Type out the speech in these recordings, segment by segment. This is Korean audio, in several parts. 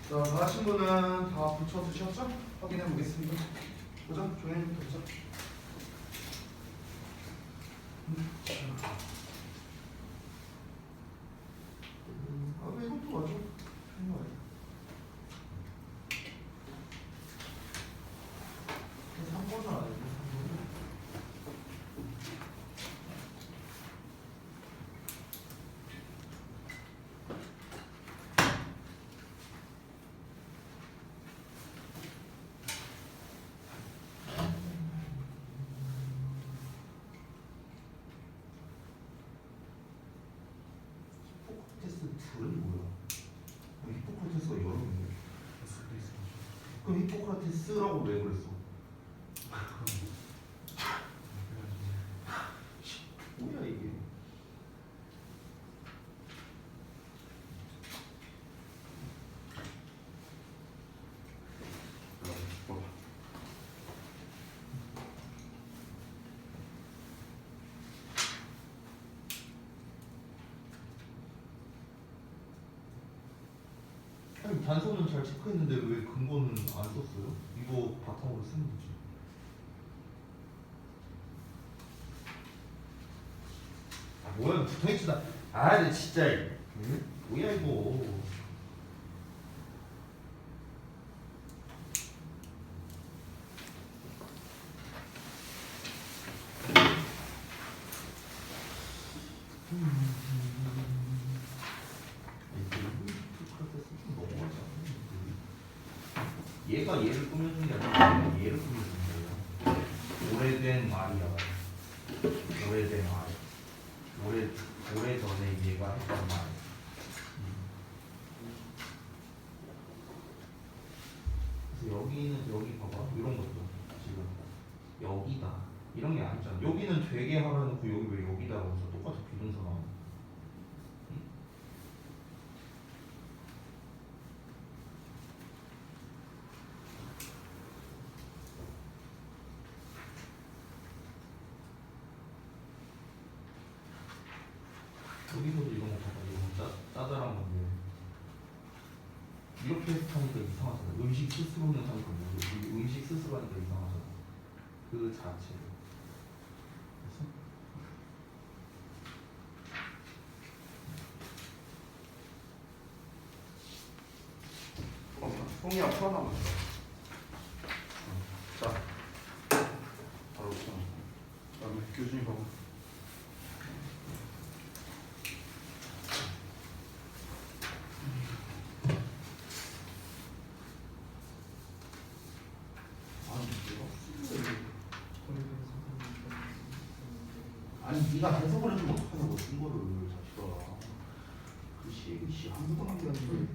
자, 다 하신 분은 다 붙여두셨죠? 확인해 보겠습니다. 보자, 종현이부터 보자. 왜 이것도 맞아? 정말. 3번은 아니고 3번은. 히포크라테스 둘은 뭐야? 히포크라테스가 여러 명이야. 그럼 히포크라테스라고 왜 그랬어? 뭐야 이게? 아니 단서는 잘 체크했는데 왜 근거는 안 썼어요? 이거 바탕으로 쓰면 되지. 아 뭐야 붙어있지나. 아 근데 진짜 응? 뭐야 이거. 얘가 얘를 꾸며주는 게 아니라 얘를 꾸며주는 거예요. 오래된 말이야. 오래된 말. 오래전에 얘가 했던 말. 그래서 여기는 여기 봐봐. 이런 것도 지금 여기다 이런 게 아니잖아. 여기는 되게 하라놓고 여기 왜 여기다라고 해서 똑같은 비동사 나와. 여기서도 이런 거 봐봐. 이거 짜잘한 건데 이렇게 하니까 이상하잖아. 음식 스스로는 하니까 뭐지? 음식 스스로 하니까 이상하잖아. 그 자체로. 그래서 송이야 풀어나면 자 바로 그다음에 교준이 봐봐. 아니 네가 해석을 해주면 어떡하냐고 쓴 거를 자식아. 글씨 한두 번 한 게 아닌데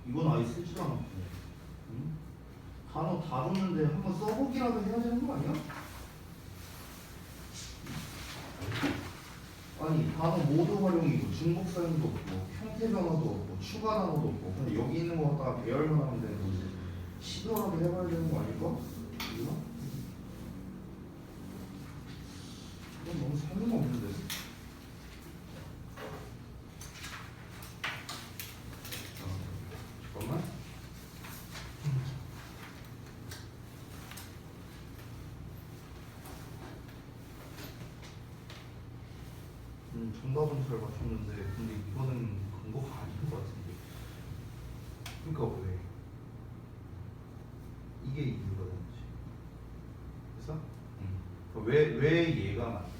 이건 아예 쓰지도 않았고 응? 단어 다 줬는데 한번 써보기라도 해야 되는 거 아니야? 아니 단어 모두 활용이고 중복 사용도 없고 형태 변화도 없고 추가 단어도 없고 근데 여기 있는 거 갖다가 배열만 하면 되는 거지 시도라도 해봐야 되는 거 아닐까? 이거? 이건 너무 설명 없는데. 잠깐만. 정답은 잘 맞췄는데 근데 이거는 근거가 아닌 것 같은데. 그러니까 왜? 이게 이유가 되는지. 그래서? 왜 얘가 맞지?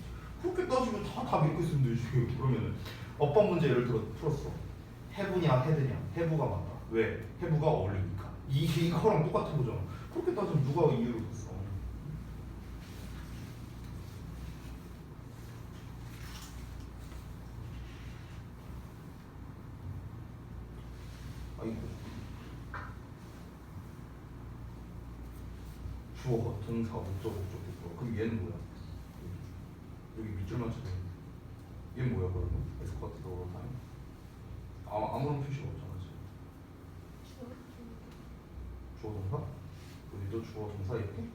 그렇게 따지면 다 믿고 있으면 되지. 그러면은 어법 문제 예를 들어 풀었어. 해부냐 헤드냐. 해부가 맞다. 왜? 해부가 어울리니까. 이거랑 똑같은 거잖아. 그렇게 따지면 누가 이유를 뒀어? 아이고. 주어, 동사, 목적, 목적도 그럼 얘는 뭐야? 여기 밑줄만 쳐도 얘는 뭐야 그러면? 에스코트 도어 타임? 아무런 표시가 없잖아 지금. 주어 동사? 여기도 주어 동사 이렇게?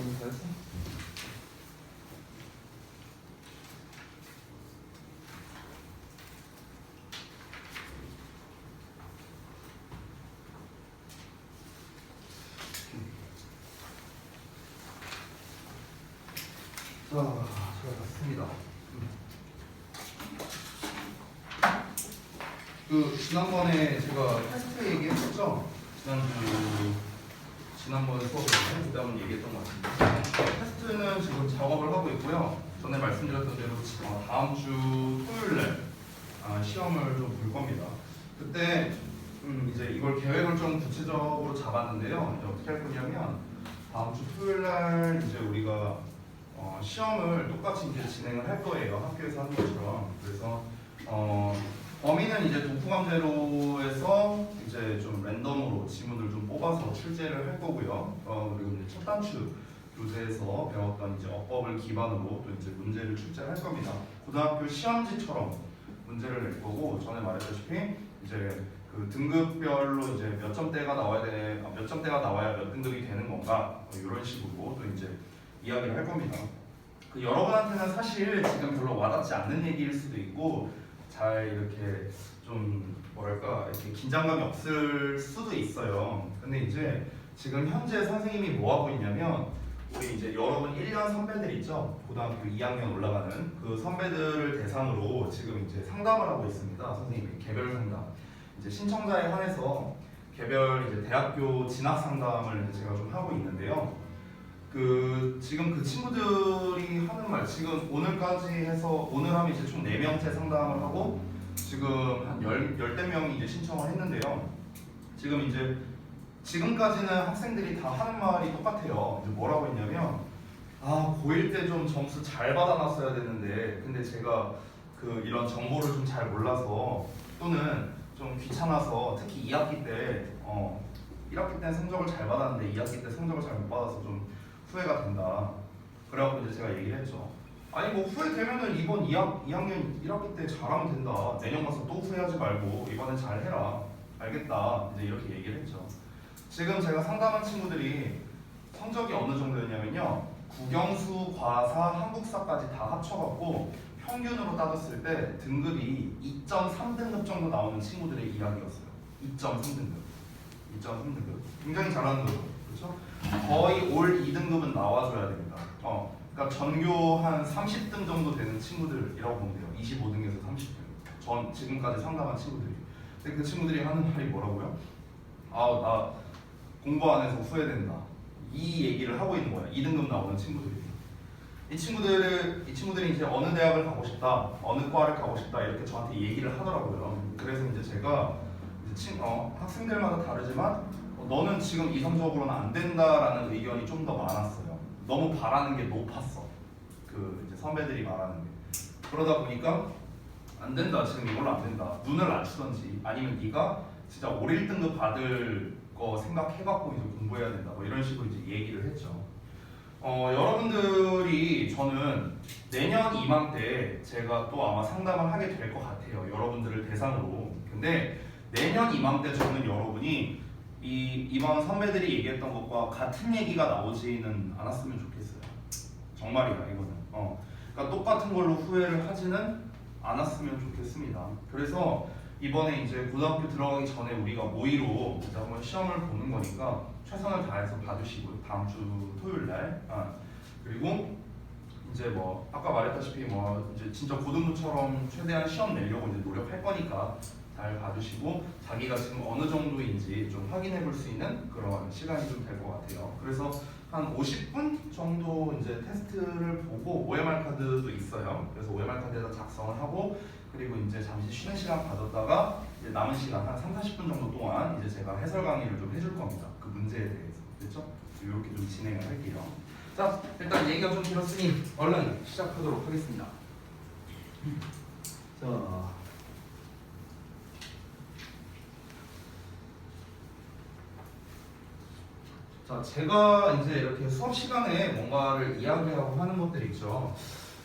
정도 잘했어? 자, 제가 갔습니다. 지난번에 제가 테스트 얘기했었죠? 지난번 수업에 테스트 한번 얘기했던 것 같은데, 테스트는 지금 작업을 하고 있고요. 전에 말씀드렸던 대로 다음 주 토요일에 시험을 좀 볼 겁니다. 그때 이제 이걸 계획을 좀 구체적으로 잡았는데요. 이제 어떻게 할 거냐면 다음 주 토요일날 이제 우리가 시험을 똑같이 이제 진행을 할 거예요. 학교에서 하는 것처럼. 그래서 범위는 이제 독후감제로에서 이제 좀 랜덤으로 지문을 좀 뽑아서 출제를 할 거고요. 그리고 이제 첫 단추 교재에서 배웠던 이제 어법을 기반으로 또 이제 문제를 출제할 겁니다. 고등학교 시험지처럼 문제를 낼 거고, 전에 말했다시피 이제 그 등급별로 이제 몇 점대가 나와야 몇 점대가 나와야 몇 등급이 되는 건가, 이런 식으로 또 이제 이야기를 할 겁니다. 여러분한테는 사실 지금 별로 와닿지 않는 얘기일 수도 있고, 잘 이렇게 좀 뭐랄까 이렇게 긴장감이 없을 수도 있어요. 근데 이제 지금 현재 선생님이 뭐 하고 있냐면, 우리 이제 여러분 1년 선배들 있죠? 고등학교 2학년 올라가는 그 선배들을 대상으로 지금 이제 상담을 하고 있습니다. 선생님이 개별 상담. 이제 신청자에 한해서 개별 이제 대학교 진학 상담을 이제 제가 좀 하고 있는데요. 지금 그 친구들이 하는 말, 지금 오늘까지 해서 오늘 하면 이제 총 4명째 상담을 하고, 지금 한 열대 명이 이제 신청을 했는데요. 지금까지는 학생들이 다 하는 말이 똑같아요. 이제 뭐라고 했냐면, 고1 때 좀 점수 잘 받아놨어야 되는데, 근데 제가 이런 정보를 좀 잘 몰라서, 또는 좀 귀찮아서, 특히 2학기 때 1학기 때는 성적을 잘 받았는데 2학기 때 성적을 잘 못 받아서 좀 후회가 된다. 그래갖고 이제 제가 얘기를 했죠. 아니 뭐 후회되면은 이번 2학년 1학기 때 잘하면 된다. 내년 가서 또 후회하지 말고 이번엔 잘해라. 알겠다. 이제 이렇게 얘기를 했죠. 지금 제가 상담한 친구들이 성적이 어느 정도였냐면요. 국영수, 과사, 한국사까지 다 합쳐갖고 평균으로 따졌을 때 등급이 2.3등급 정도 나오는 친구들의 이야기였어요. 2.3등급. 굉장히 잘하는 거죠. 그렇죠? 거의 올 2등급은 나와줘야 됩니다. 그러니까 전교 한 30등 정도 되는 친구들이라고 보면 돼요. 25등에서 30등. 지금까지 상담한 친구들이. 근데 그 친구들이 하는 말이 뭐라고요? 나 공부 안 해서 후회된다. 이 얘기를 하고 있는 거예요. 2등급 나오는 친구들이. 이 친구들이 이제 어느 대학을 가고 싶다, 어느 과를 가고 싶다 이렇게 저한테 얘기를 하더라고요. 그래서 이제 제가 학생들마다 다르지만 너는 지금 이 성적으로는 안 된다라는 의견이 좀 더 많았어요. 너무 바라는 게 높았어. 이제 선배들이 말하는 게. 그러다 보니까 안 된다. 지금 이걸로 안 된다. 눈을 낮추던지 아니면 네가 진짜 올 1등급 받을 거 생각해갖고 이제 공부해야 된다. 뭐 이런 식으로 이제 얘기를 했죠. 여러분들이 저는 내년 이맘때 제가 또 아마 상담을 하게 될 것 같아요. 여러분들을 대상으로. 근데 내년 이맘때 저는 여러분이 이번 선배들이 얘기했던 것과 같은 얘기가 나오지는 않았으면 좋겠어요. 정말이야 이거는. 그러니까 똑같은 걸로 후회를 하지는 않았으면 좋겠습니다. 그래서 이번에 이제 고등학교 들어가기 전에 우리가 모의로 이제 한번 시험을 보는 거니까 최선을 다해서 봐주시고요. 다음 주 토요일 날. 그리고 이제 뭐 아까 말했다시피 뭐 이제 진짜 고등부처럼 최대한 시험 내려고 이제 노력할 거니까 잘 봐주시고 자기가 지금 어느 정도인지 좀 확인해 볼 수 있는 그런 시간이 좀 될 것 같아요. 그래서 한 50분 정도 이제 테스트를 보고 OMR 카드도 있어요. 그래서 OMR 카드에다 작성을 하고 그리고 이제 잠시 쉬는 시간 가졌다가 이제 남은 시간 한 30, 40분 정도 동안 이제 제가 해설 강의를 좀 해줄 겁니다. 그 문제에 대해서. 그렇죠? 이렇게 좀 진행을 할게요. 자, 일단 얘기가 좀 길었으니 얼른 시작하도록 하겠습니다. 자, 제가 이제 이렇게 수업 시간에 뭔가를 이야기하고 하는 것들 있죠.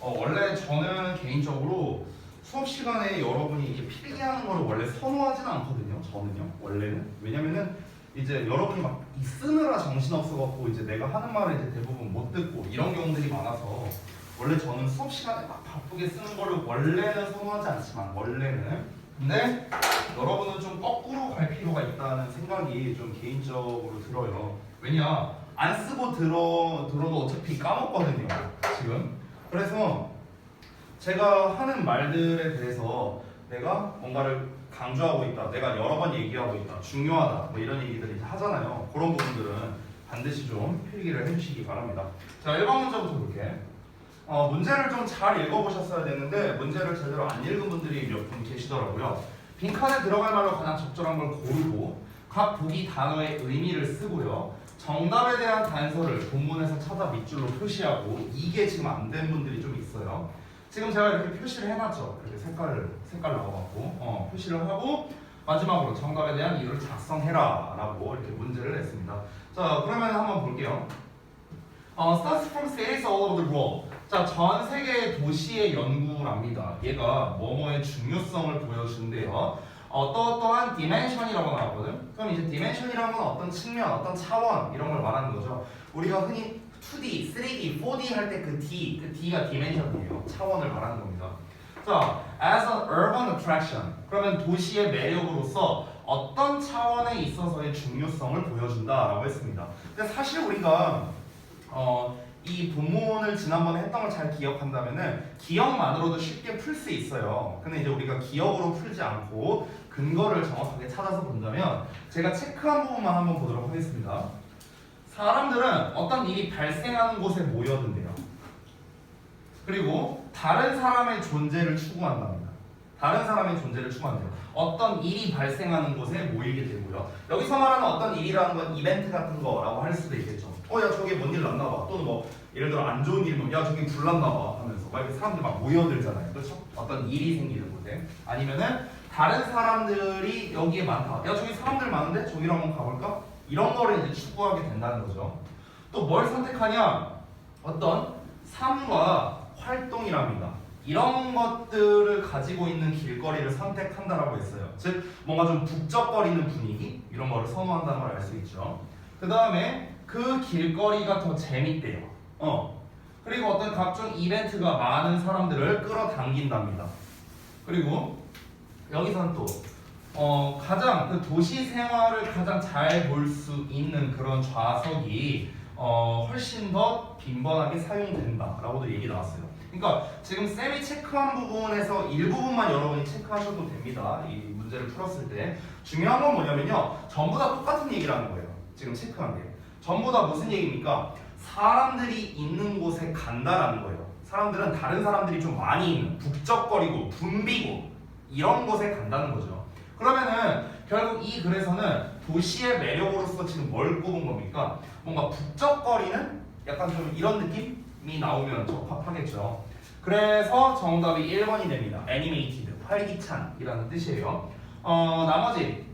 원래 저는 개인적으로 수업 시간에 여러분이 이렇게 필기하는 거를 원래 선호하지는 않거든요. 저는요. 원래는. 왜냐면은 이제 여러분이 막 이 쓰느라 정신 없어갖고 이제 내가 하는 말을 이제 대부분 못 듣고 이런 경우들이 많아서 원래 저는 수업 시간에 막 바쁘게 쓰는 거를 원래는 선호하지 않지만 원래는 근데 여러분은 좀 거꾸로 갈 필요가 있다는 생각이 좀 개인적으로 들어요. 왜냐 안 쓰고 들어도 어차피 까먹거든요 지금. 그래서 제가 하는 말들에 대해서 내가 뭔가를 강조하고 있다, 내가 여러 번 얘기하고 있다, 중요하다 뭐 이런 얘기들 이제 하잖아요. 그런 부분들은 반드시 좀 필기를 해주시기 바랍니다. 자 1번 문제부터 볼게. 문제를 좀 잘 읽어보셨어야 되는데 문제를 제대로 안 읽은 분들이 몇 분 계시더라고요. 빈칸에 들어갈 말로 가장 적절한 걸 고르고 각 보기 단어의 의미를 쓰고요. 정답에 대한 단서를 본문에서 찾아 밑줄로 표시하고 이게 지금 안 된 분들이 좀 있어요. 지금 제가 이렇게 표시를 해놨죠. 이렇게 색깔 넣어갖고 표시를 하고 마지막으로 정답에 대한 이유를 작성해라 라고 이렇게 문제를 냈습니다. 자 그러면 한번 볼게요. Studies from cities all over the world. 자, 전 세계 도시의 연구랍니다. 얘가 뭐뭐의 중요성을 보여준대요. 어떠한 디멘션이라고 나왔거든. 그럼 이제 디멘션이라는 건 어떤 측면, 어떤 차원 이런 걸 말하는 거죠. 우리가 흔히 2D, 3D, 4D 할 때 그 D가 디멘션이에요. 차원을 말하는 겁니다. 자, as an urban attraction. 그러면 도시의 매력으로서 어떤 차원에 있어서의 중요성을 보여준다라고 했습니다. 근데 사실 우리가 이 본문을 지난번에 했던 걸 잘 기억한다면은 기억만으로도 쉽게 풀 수 있어요. 근데 이제 우리가 기억으로 풀지 않고 근거를 정확하게 찾아서 본다면 제가 체크한 부분만 한번 보도록 하겠습니다. 사람들은 어떤 일이 발생하는 곳에 모여든대요. 그리고 다른 사람의 존재를 추구한답니다. 다른 사람의 존재를 추구한대요. 어떤 일이 발생하는 곳에 모이게 되고요. 여기서 말하는 어떤 일이라는 건 이벤트 같은 거라고 할 수도 있겠죠. 야 저게 뭔 일 났나 봐. 또는 뭐 예를 들어 안 좋은 일이면 야 저기 불 났나 봐 하면서 막 이렇게 사람들이 막 모여들잖아요. 그렇죠? 어떤 일이 생기는 곳에. 아니면은 다른 사람들이 여기에 많다. 야 저기 사람들 많은데 저기로 한번 가볼까? 이런 거를 이제 추구하게 된다는 거죠. 또 뭘 선택하냐? 어떤 삶과 활동이랍니다. 이런 것들을 가지고 있는 길거리를 선택한다라고 했어요. 즉 뭔가 좀 북적거리는 분위기 이런 거를 선호한다는 걸 알 수 있죠. 그 다음에 그 길거리가 더 재밌대요. 그리고 어떤 각종 이벤트가 많은 사람들을 끌어당긴답니다. 그리고 여기서는 또 가장 그 도시 생활을 가장 잘 볼 수 있는 그런 좌석이 훨씬 더 빈번하게 사용된다라고도 얘기 나왔어요. 그러니까 지금 쌤이 체크한 부분에서 일부분만 여러분이 체크하셔도 됩니다. 이 문제를 풀었을 때 중요한 건 뭐냐면요, 전부 다 똑같은 얘기라는 거예요. 지금 체크한 게 전부 다 무슨 얘기입니까? 사람들이 있는 곳에 간다라는 거예요. 사람들은 다른 사람들이 좀 많이 있는 북적거리고 붐비고 이런 곳에 간다는 거죠. 그러면은 결국 이 글에서는 도시의 매력으로서 지금 뭘 꼽은 겁니까? 뭔가 북적거리는 약간 좀 이런 느낌이 나오면 적합하겠죠. 그래서 정답이 1번이 됩니다. animated, 활기찬이라는 뜻이에요. 나머지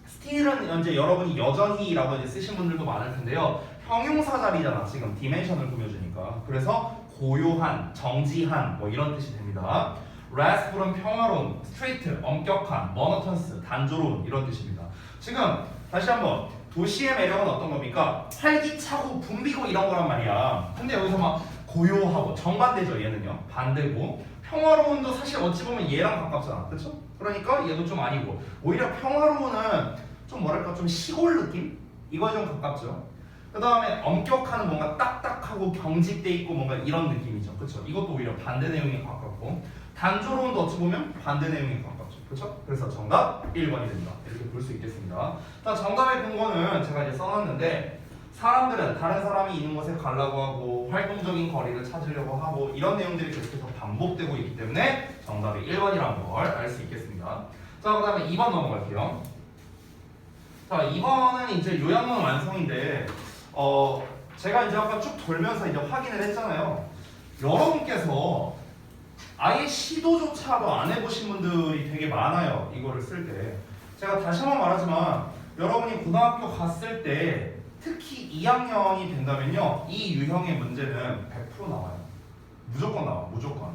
still은 이제 여러분이 여전히라고 이제 쓰신 분들도 많을 텐데요. 형용사 자리잖아. 지금 디멘션을 꾸며주니까. 그래서 고요한, 정지한 뭐 이런 뜻이 됩니다. restful은 평화로운, straight, 엄격한, monotonous, 단조로운 이런 뜻입니다. 지금 다시 한번 도시의 매력은 어떤 겁니까? 활기차고 붐비고 이런 거란 말이야. 근데 여기서 막 고요하고 정반대죠. 얘는요. 반대고 평화로운도 사실 어찌 보면 얘랑 가깝잖아. 그렇죠? 그러니까 얘도 좀 아니고 오히려 평화로운은 좀 뭐랄까 좀 시골 느낌? 이거에 좀 가깝죠. 그 다음에 엄격한은 뭔가 딱딱하고 경직돼 있고 뭔가 이런 느낌이죠. 그렇죠? 이것도 오히려 반대 내용에 가깝고 단조로운도 어찌 보면 반대 내용에 가깝죠. 그렇죠? 그래서 정답 1번이 됩니다. 이렇게 볼 수 있겠습니다. 자, 정답의 근거는 제가 이제 써놨는데 사람들은 다른 사람이 있는 곳에 가려고 하고 활동적인 거리를 찾으려고 하고 이런 내용들이 계속해서 반복되고 있기 때문에 정답이 1번이라는 걸 알 수 있겠습니다. 자, 그 다음에 2번 넘어갈게요. 자, 2번은 이제 요약문 완성인데 제가 이제 아까 쭉 돌면서 이제 확인을 했잖아요. 여러분께서 아예 시도조차도 안 해보신 분들이 되게 많아요. 이거를 쓸 때. 제가 다시 한번 말하지만 여러분이 고등학교 갔을 때 특히 2학년이 된다면요, 이 유형의 문제는 100% 나와요. 무조건 나와, 무조건.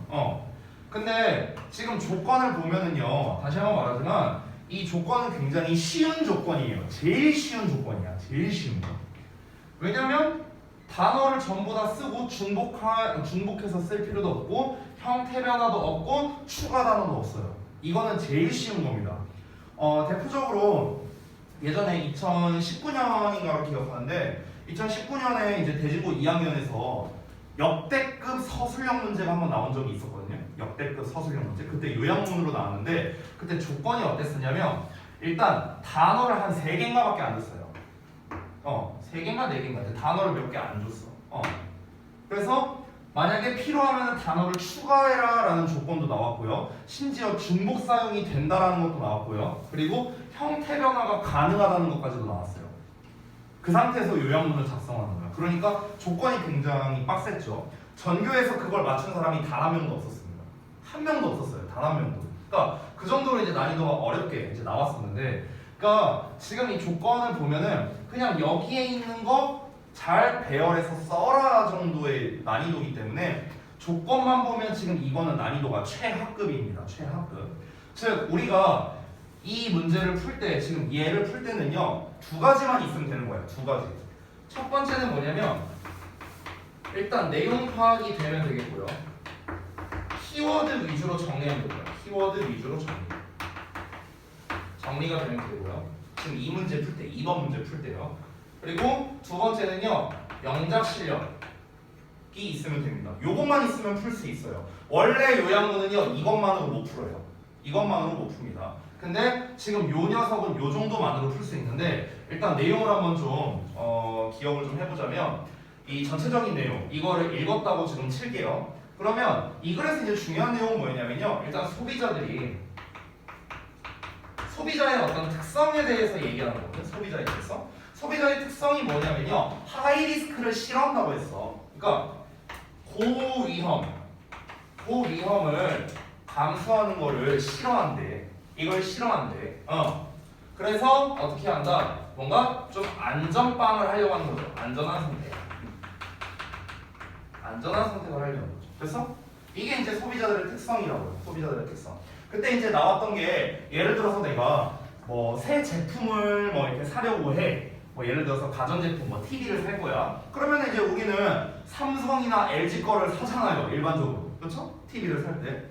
근데 지금 조건을 보면은요, 다시 한번 말하지만 이 조건은 굉장히 쉬운 조건이에요. 제일 쉬운 조건이야. 제일 쉬운 거. 왜냐면 단어를 전부 다 쓰고 중복해서 쓸 필요도 없고 형태 변화도 없고 추가 단어도 없어요. 이거는 제일 쉬운 겁니다. 대표적으로 예전에 2019년인가로 기억하는데 2019년에 이제 대진고 2학년에서 역대급 서술형 문제가 한번 나온 적이 있었거든요. 역대급 서술형 문제. 그때 요약문으로 나왔는데 그때 조건이 어땠었냐면 일단 단어를 한 3개인가밖에 안 줬어요. 3개인가 4개인가 단어를 몇 개 안 줬어. 그래서 만약에 필요하면 단어를 추가해라 라는 조건도 나왔고요. 심지어 중복 사용이 된다라는 것도 나왔고요. 그리고 형태 변화가 가능하다는 것까지도 나왔어요. 그 상태에서 요약문을 작성하는 거예요. 그러니까 조건이 굉장히 빡셌죠. 전교에서 그걸 맞춘 사람이 단 한 명도 없었습니다. 한 명도 없었어요. 단 한 명도. 그러니까 그 정도로 이제 난이도가 어렵게 이제 나왔었는데, 그러니까 지금 이 조건을 보면은 그냥 여기에 있는 거 잘 배열해서 써라 정도의 난이도이기 때문에 조건만 보면 지금 이거는 난이도가 최하급입니다. 최하급. 즉 우리가 이 문제를 풀 때, 지금 얘를 풀 때는요 2가지만 있으면 되는 거예요. 2가지. 첫 번째는 뭐냐면 일단 내용 파악이 되면 되겠고요. 키워드 위주로 정리하면 되고요. 키워드 위주로 정리가 되면 되고요. 지금 이 문제 풀 때, 2번 문제 풀 때요. 그리고 두 번째는요 영작 실력이 있으면 됩니다. 요것만 있으면 풀 수 있어요. 원래 요약문은요 이것만으로 못 풀어요. 이것만으로 못 풉니다. 근데 지금 요 녀석은 요 정도만으로 풀 수 있는데 일단 내용을 한번 좀 기억을 좀 해보자면 이 전체적인 내용 이거를 읽었다고 지금 칠게요. 그러면 이 글에서 이제 중요한 내용은 뭐냐면요 일단 소비자의 어떤 특성에 대해서 얘기하는 거거든요. 소비자의 특성. 소비자의 특성이 뭐냐면요 하이 리스크를 싫어한다고 했어. 그러니까 고위험을 감수하는 거를 싫어한대. 이걸 싫어한대. 그래서 어떻게 한다? 뭔가 좀 안전빵을 하려고 하는 거죠. 안전한 선택을 하려는 거죠. 그래서 이게 이제 소비자들의 특성이라고요. 소비자들의 특성. 그때 이제 나왔던 게 예를 들어서 내가 뭐 새 제품을 뭐 이렇게 사려고 해. 뭐 예를 들어서 가전제품 뭐 TV를 살 거야. 그러면 이제 우리는 삼성이나 LG 거를 사잖아요. 일반적으로. 그렇죠? TV를 살 때.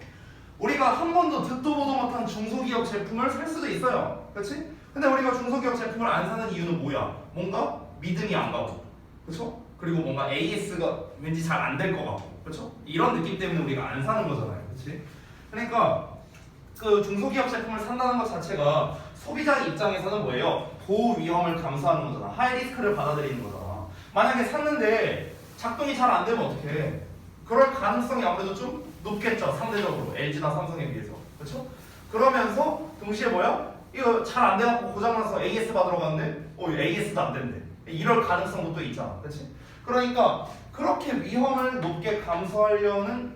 우리가 한 번도 듣도 보도 못한 중소기업 제품을 살 수도 있어요. 그렇지? 근데 우리가 중소기업 제품을 안 사는 이유는 뭐야? 뭔가 믿음이 안 가고. 그렇죠? 그리고 뭔가 AS가 왠지 잘 안 될 것 같고. 그렇죠? 이런 느낌 때문에 우리가 안 사는 거잖아요. 그렇지? 그러니까 그 중소기업 제품을 산다는 것 자체가 소비자 입장에서는 뭐예요? 고위험을 감수하는 거잖아. 하이 리스크를 받아들이는 거잖아. 만약에 샀는데 작동이 잘 안 되면 어떡해? 그럴 가능성이 아무래도 좀 높겠죠. 상대적으로 LG나 삼성에 비해서. 그렇죠? 그러면서 동시에 뭐야? 이거 잘 안 돼갖고 고장나서 AS 받으러 갔는데 AS도 안 된대. 이럴 가능성도 또 있잖아. 그렇지? 그러니까 그렇게 위험을 높게 감수하려는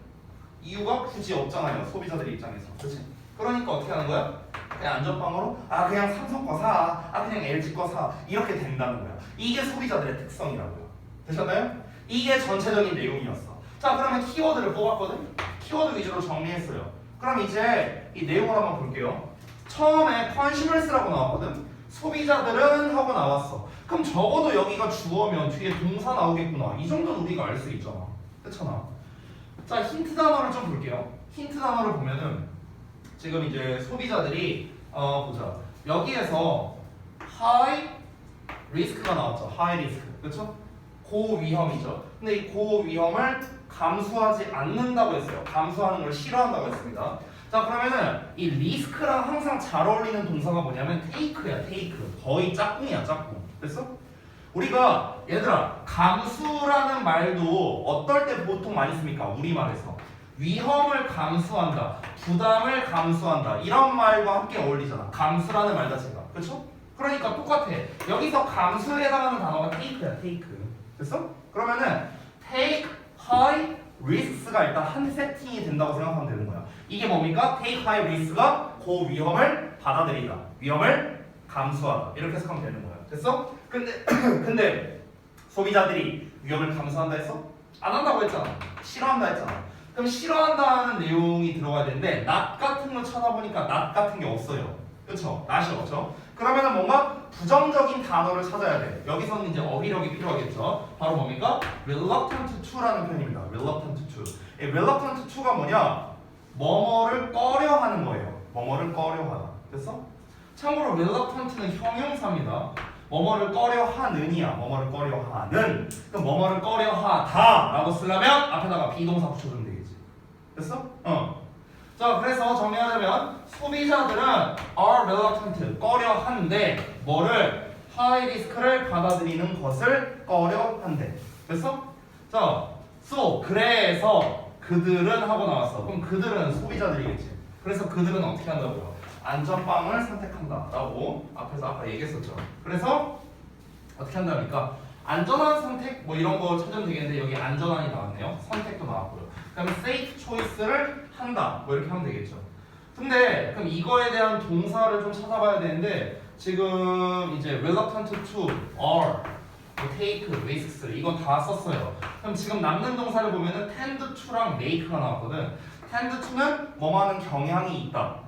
이유가 굳이 없잖아요. 소비자들 입장에서. 그렇지? 그러니까 어떻게 하는 거야? 그냥 안전빵으로 그냥 삼성 거 사, 그냥 LG 거 사 이렇게 된다는 거야. 이게 소비자들의 특성이라고요. 되셨나요? 이게 전체적인 내용이었어. 자 그러면 키워드를 뽑았거든? 키워드 위주로 정리했어요. 그럼 이제 이 내용을 한번 볼게요. 처음에 consumers라고 나왔거든? 소비자들은 하고 나왔어. 그럼 적어도 여기가 주어면 뒤에 동사 나오겠구나. 이 정도는 우리가 알 수 있잖아. 그렇잖아. 자 힌트 단어를 좀 볼게요. 힌트 단어를 보면은 지금 이제 소비자들이 보자. 여기에서 high risk가 나왔죠. high risk. 그렇죠? 고위험이죠. 근데 이 고위험을 감수하지 않는다고 했어요. 감수하는 걸 싫어한다고 했습니다. 자 그러면은 이 리스크랑 항상 잘 어울리는 동사가 뭐냐면 take야. take. 거의 짝꿍이야. 짝꿍. 됐어? 우리가 얘들아 감수라는 말도 어떨 때 보통 많이 씁니까? 우리말에서 위험을 감수한다, 부담을 감수한다 이런 말과 함께 어울리잖아. 감수라는 말 자체가. 그렇죠? 그러니까 똑같아. 여기서 감수에 해당하는 단어가 take야. take. 됐어? 그러면은 take high risks가 일단 한 세팅이 된다고 생각하면 되는 거야. 이게 뭡니까? take high risk가 고위험을 받아들이다. 위험을 감수하다. 이렇게 해석하면 되는 거야. 됐어? 근데 소비자들이 위험을 감수한다 했어? 안 한다고 했잖아. 싫어한다 했잖아. 그럼 싫어한다는 내용이 들어가야 되는데 not 같은 걸 찾아보니까 not 같은 게 없어요. 그쵸? not이 없죠? 그러면은 뭔가 부정적인 단어를 찾아야 돼. 여기서는 이제 어휘력이 필요하겠죠. 바로 뭡니까? reluctant to라는 표현입니다. reluctant to. 이 reluctant to가 뭐냐? 뭐뭐를 꺼려하는 거예요. 뭐뭐를 꺼려하다. 됐어? 참고로 reluctant는 형용사입니다. 뭐뭐를 꺼려하느냐, 뭐뭐를 꺼려하는. 그럼 뭐뭐를 꺼려하다라고 쓰려면 앞에다가 비동사 붙여주면 되겠지. 됐어? 자, 그래서 정리하자면 소비자들은 are reluctant, 꺼려한데 뭐를 high risk를 받아들이는 것을 꺼려한대. 됐어? 자, so 그래서 그들은 하고 나왔어. 그럼 그들은 소비자들이겠지. 그래서 그들은 어떻게 한다고요? 안전빵을 선택한다라고 앞에서 아까 얘기했었죠. 그래서 어떻게 한답니까? 안전한 선택 뭐 이런 거 찾으면 되겠는데 여기 안전한이 나왔네요. 선택도 나왔고요. 그다음에 safe choice를 한다. 뭐 이렇게 하면 되겠죠. 근데 그럼 이거에 대한 동사를 좀 찾아봐야 되는데 지금 이제 reluctant to, are, take, risks 이건 다 썼어요. 그럼 지금 남는 동사를 보면은 tend to랑 make가 나왔거든. tend to는 뭐하는 경향이 있다.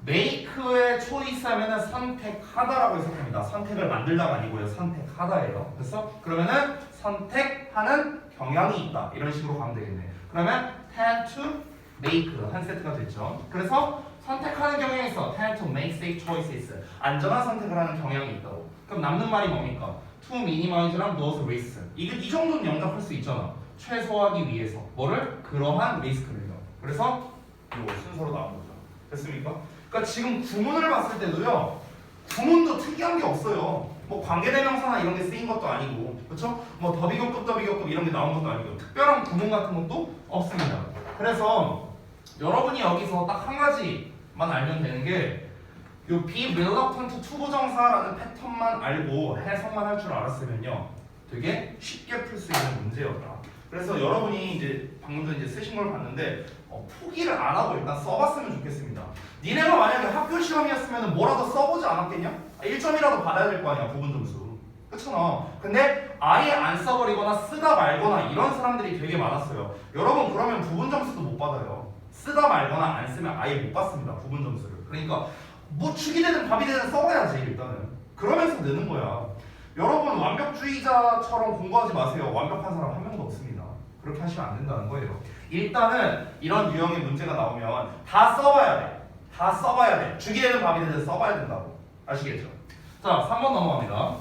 make의 choice 하면은 선택하다라고 해석합니다. 선택을 만들다가 아니고요. 선택하다예요. 됐어? 그러면은 선택하는 경향이 있다. 이런 식으로 가면 되겠네. 그러면 tend to make 한 세트가 됐죠. 그래서 선택하는 경향이 있어. tend to make safe choices. 안전한 선택을 하는 경향이 있다고. 그럼 남는 말이 뭡니까? to minimize랑 those risks. 이 정도는 영접할 수 있잖아. 최소화하기 위해서. 뭐를? 그러한 리스크를요. 그래서 이거 순서로 나온 거죠. 됐습니까? 그러니까 지금 구문을 봤을 때도요. 구문도 특이한 게 없어요. 뭐 관계대명사나 이런 게 쓰인 것도 아니고, 그렇죠? 뭐 더비교급 이런 게 나온 것도 아니고 특별한 구문 같은 것도 없습니다. 그래서 여러분이 여기서 딱 한 가지만 알면 되는 게 요 be reluctant to 부정사라는 패턴만 알고 해석만 할 줄 알았으면요, 되게 쉽게 풀 수 있는 문제였다. 그래서 여러분이 이제 방금 전에 이제 쓰신 걸 봤는데 포기를 안 하고 일단 써봤으면 좋겠습니다. 니네가 만약에 학교 시험이었으면 뭐라도 써보지 않았겠냐? 1점이라도 받아야 될 거 아니야, 부분 점수. 그렇잖아. 근데 아예 안 써버리거나 쓰다 말거나 이런 사람들이 되게 많았어요. 여러분 그러면 부분 점수도 못 받아요. 쓰다 말거나 안 쓰면 아예 못 받습니다, 부분 점수를. 그러니까 뭐 축이 되든 밥이 되든 써봐야지 일단은. 그러면서 느는 거야. 여러분 완벽주의자처럼 공부하지 마세요. 완벽한 사람 한 명도 없습니다. 그렇게 하시면 안 된다는 거예요. 일단은 이런 유형의 문제가 나오면 다 써봐야 돼. 다 써봐야 돼. 죽이 되든 밥이 되든 써봐야 된다고. 아시겠죠? 자, 3번 넘어갑니다.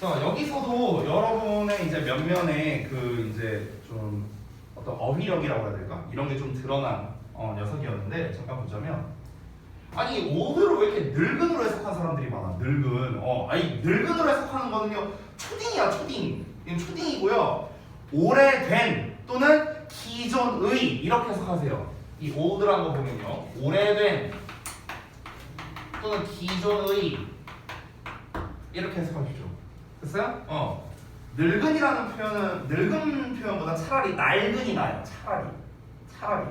자, 여기서도 여러분의 이제 면면에 그 이제 좀 어떤 어휘력이라고 해야 될까? 이런 게 좀 드러난 녀석이었는데 잠깐 보자면, 아니 오드를 왜 이렇게 늙은으로 해석한 사람들이 많아? 늙은. 아니 늙은으로 해석하는 거는요 초딩이야, 초딩. 이건 초딩이고요. 오래된 또는 기존의 이렇게 해석하세요. 이 old라는 거 보면요, 오래된 또는 기존의 이렇게 해석하십시오. 됐어요? 늙은이라는 표현은 늙은 표현보다 차라리 낡은이 나요. 차라리.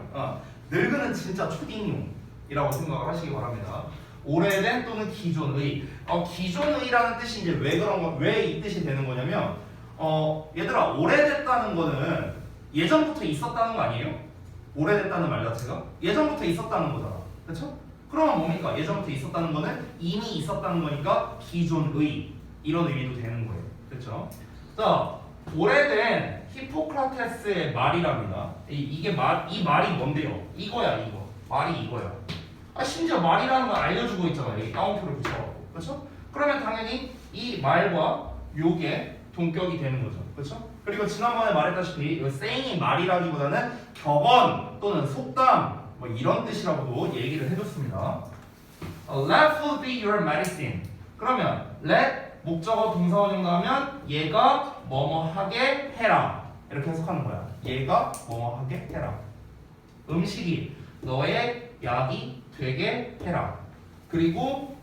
늙은은 진짜 초딩용이라고 생각을 하시기 바랍니다. 오래된 또는 기존의. 기존의라는 뜻이 이제 왜 이 뜻이 되는 거냐면, 얘들아 오래됐다는 거는 예전부터 있었다는 거 아니에요? 오래됐다는 말 자체가 예전부터 있었다는 거잖아. 그렇죠? 그러면 뭡니까? 예전부터 있었다는 거는 이미 있었다는 거니까 기존의 이런 의미도 되는 거예요. 그렇죠? 자, 오래된 히포크라테스의 말이랍니다. 이 말이 뭔데요? 이거야. 말이 이거야. 심지어 말이라는 걸 알려주고 있잖아요. 여기 따옴표를 붙여갖고. 그렇죠? 그러면 당연히 이 말과 요게 동격이 되는 거죠. 그렇죠? 그리고 지난번에 말했다시피 이 saying이 말이라기보다는 격언 또는 속담 뭐 이런 뜻이라고도 얘기를 해줬습니다. Let food be your medicine. 그러면 let 목적어 동사원형 나오면 얘가 뭐뭐 하게 해라. 이렇게 해석하는 거야. 얘가 뭐뭐 하게 해라. 음식이 너의 약이 되게 해라. 그리고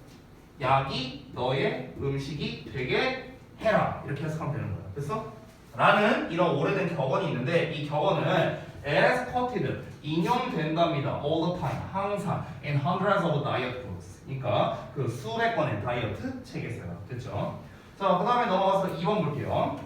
약이 너의 음식이 되게 해라. 이렇게 해석하면 되는 거야. 됐어? 라는 이런 오래된 격언이 있는데, 이 격언은 as quoted, 인용된답니다. all the time, 항상 in hundreds of diet books. 그러니까 그 수백 권의 다이어트 책에서요. 됐죠? 자, 그 다음에 넘어가서 2번 볼게요.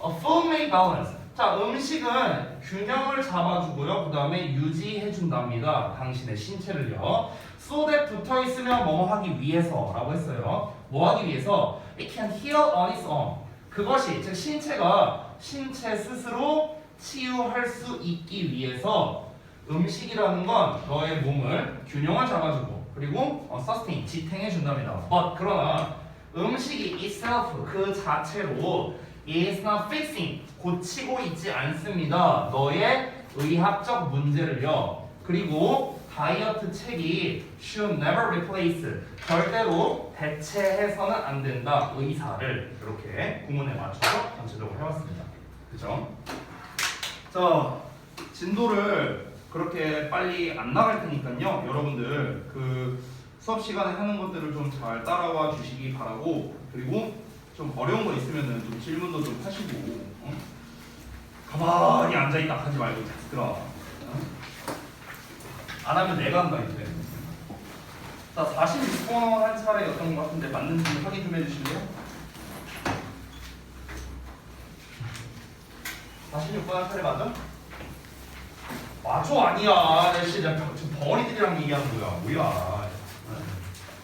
A food may balance. 자, 음식은 균형을 잡아주고요. 그 다음에 유지해준답니다. 당신의 신체를요. so that 붙어 있으면 뭐뭐 하기 위해서라고 했어요. 뭐 하기 위해서? It can heal on its own. 그것이 즉 신체가 신체 스스로 치유할 수 있기 위해서 음식이라는 건 너의 몸을 균형을 잡아주고 그리고 sustain 지탱해 준답니다. But 그러나 음식이 itself 그 자체로 is not fixing 고치고 있지 않습니다. 너의 의학적 문제를요. 그리고 다이어트 책이 should never replace 절대로 대체해서는 안 된다. 의사를 이렇게 구문에 맞춰서 전체적으로 해왔습니다. 그죠? 자, 진도를 그렇게 빨리 안 나갈 테니까요. 여러분들 그 수업 시간에 하는 것들을 좀 잘 따라와 주시기 바라고 그리고 좀 어려운 거 있으면은 좀 질문도 좀 하시고 가만히 앉아있다 하지 말고 들어. 안 하면 내가 한다 이제. 자, 46번 한 차례였던 것 같은데 맞는지 확인 좀 해주실래요? 46번 한 차례 맞아? 맞아 아니야. 내 진짜 지금 벙어리들이랑 얘기하는 거야. 뭐야?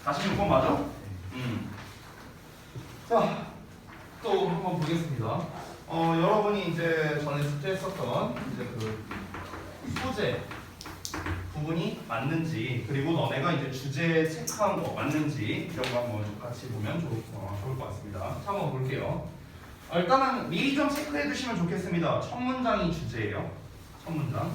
46번 맞아? 자, 또 한번 보겠습니다. 여러분이 이제 전에 숙제했었던 이제 그 소재 부분이 맞는지 그리고 너네가 이제 주제 체크한 거 맞는지 이런 거 한번 같이 보면 좋을 것 같습니다. 자, 한번 볼게요. 일단은 미리 좀 체크해 두시면 좋겠습니다. 첫 문장이 주제예요. 첫 문장.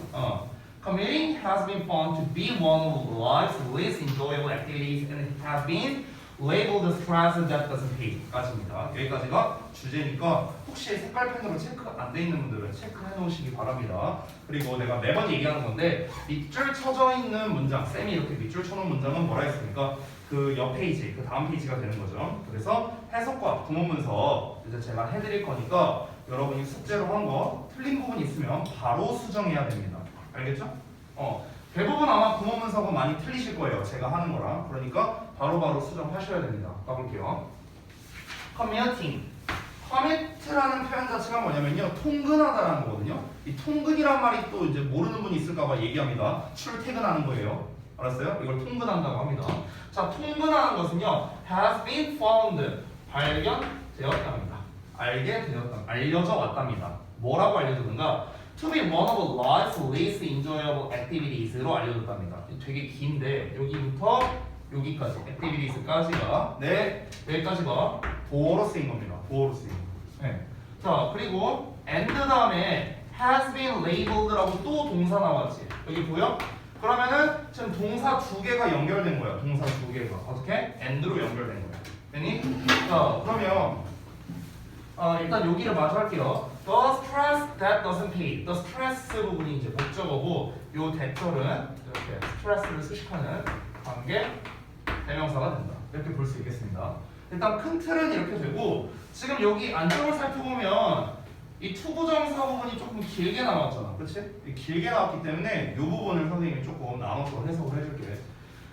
Commuting has been found to be one of life's least enjoyable activities and it has been labeled a stress that doesn't pay. 까지입니다. 여기까지가 주제니까 혹시 색깔펜으로 체크가 안 돼 있는 분들은 체크해 놓으시기 바랍니다. 그리고 내가 매번 얘기하는 건데 밑줄 쳐져 있는 문장, 쌤이 이렇게 밑줄 쳐놓은 문장은 뭐라 했습니까? 그 옆 페이지, 그 다음 페이지가 되는 거죠. 그래서 해석과 구문문서 이제 제가 해드릴 거니까 여러분이 숙제로 한 거 틀린 부분 있으면 바로 수정해야 됩니다. 알겠죠? 대부분 아마 구문문서가 많이 틀리실 거예요. 제가 하는 거랑. 그러니까 바로바로 수정하셔야 됩니다. 가볼게요. commuting. commute라는 표현 자체가 뭐냐면요. 통근하다라는 거거든요. 이 통근이란 말이 또 이제 모르는 분이 있을까봐 얘기합니다. 출퇴근하는 거예요. 알았어요? 이걸 통근한다고 합니다. 자, 통근하는 것은요. has been found. 발견되었답니다. 알려져 왔답니다. 뭐라고 알려줬는가? To be one of life's least enjoyable activities로 알려줬답니다. 되게 긴데 여기부터 여기까지 activities까지가 여기까지가 보어로 쓰인 겁니다. 보어로 쓰인 거. 네. 자, 그리고 and 다음에 has been labelled라고 또 동사 나왔지. 여기 보여? 그러면은 지금 동사 두 개가 연결된 거야. 동사 두 개가 어떻게? and로 연결된 거야. 됐니? 자, 그러면 일단 여기를 마저 할게요. The stress that doesn't pay. The stress 부분이 이제 목적어고 요 대절은 이렇게 스트레스를 수식하는 관계 대명사가 된다. 이렇게 볼 수 있겠습니다. 일단 큰 틀은 이렇게 되고 지금 여기 안쪽을 살펴보면 이 투부정사 부분이 조금 길게 나왔잖아. 그렇지? 길게 나왔기 때문에 이 부분을 선생님이 조금 나눠서 해석을 해줄게.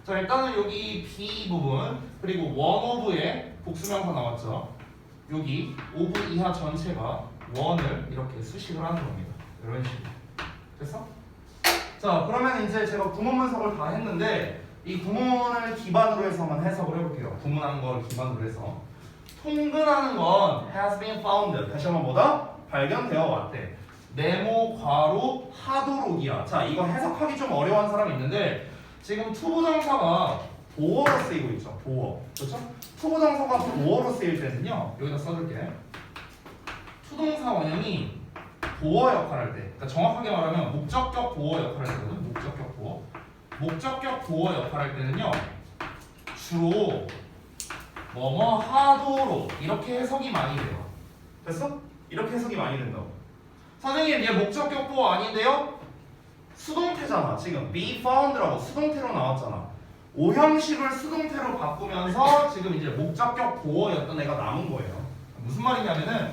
자, 일단은 여기 B 부분 그리고 one of의 복수명사 나왔죠. 여기 오브 이하 전체가 원을 이렇게 수식을 하는 겁니다. 이런 식으로. 됐어? 자, 그러면 이제 제가 구문분석을 다 했는데 이 구문을 기반으로 해서만 해석을 해볼게요. 구문하는 걸 기반으로 해서 통근하는 건 has been found. 다시 한번 뭐다? 발견되어 왔대. 네모 괄호 하도록이야. 자, 이거 해석하기 좀 어려운 사람이 있는데 지금 투부정사가 보어로 쓰이고 있죠. 보어. 그렇죠? 투부정사가 보어로 쓰일 때는요. 여기다 써줄게. 투동사 원형이 보어 역할을 할 때. 그러니까 정확하게 말하면 목적격 보어 역할을 할 때거든. 목적격 보어. 목적격 보어 역할을 할 때는요. 주로 뭐뭐 하도록 이렇게 해석이 많이 돼요. 됐어? 이렇게 해석이 많이 된다고. 선생님, 얘 목적격 보어 아닌데요? 수동태잖아. 지금 be found라고 수동태로 나왔잖아. 오형식을 수동태로 바꾸면서 지금 이제 목적격 보어였던 애가 남은 거예요. 무슨 말이냐면은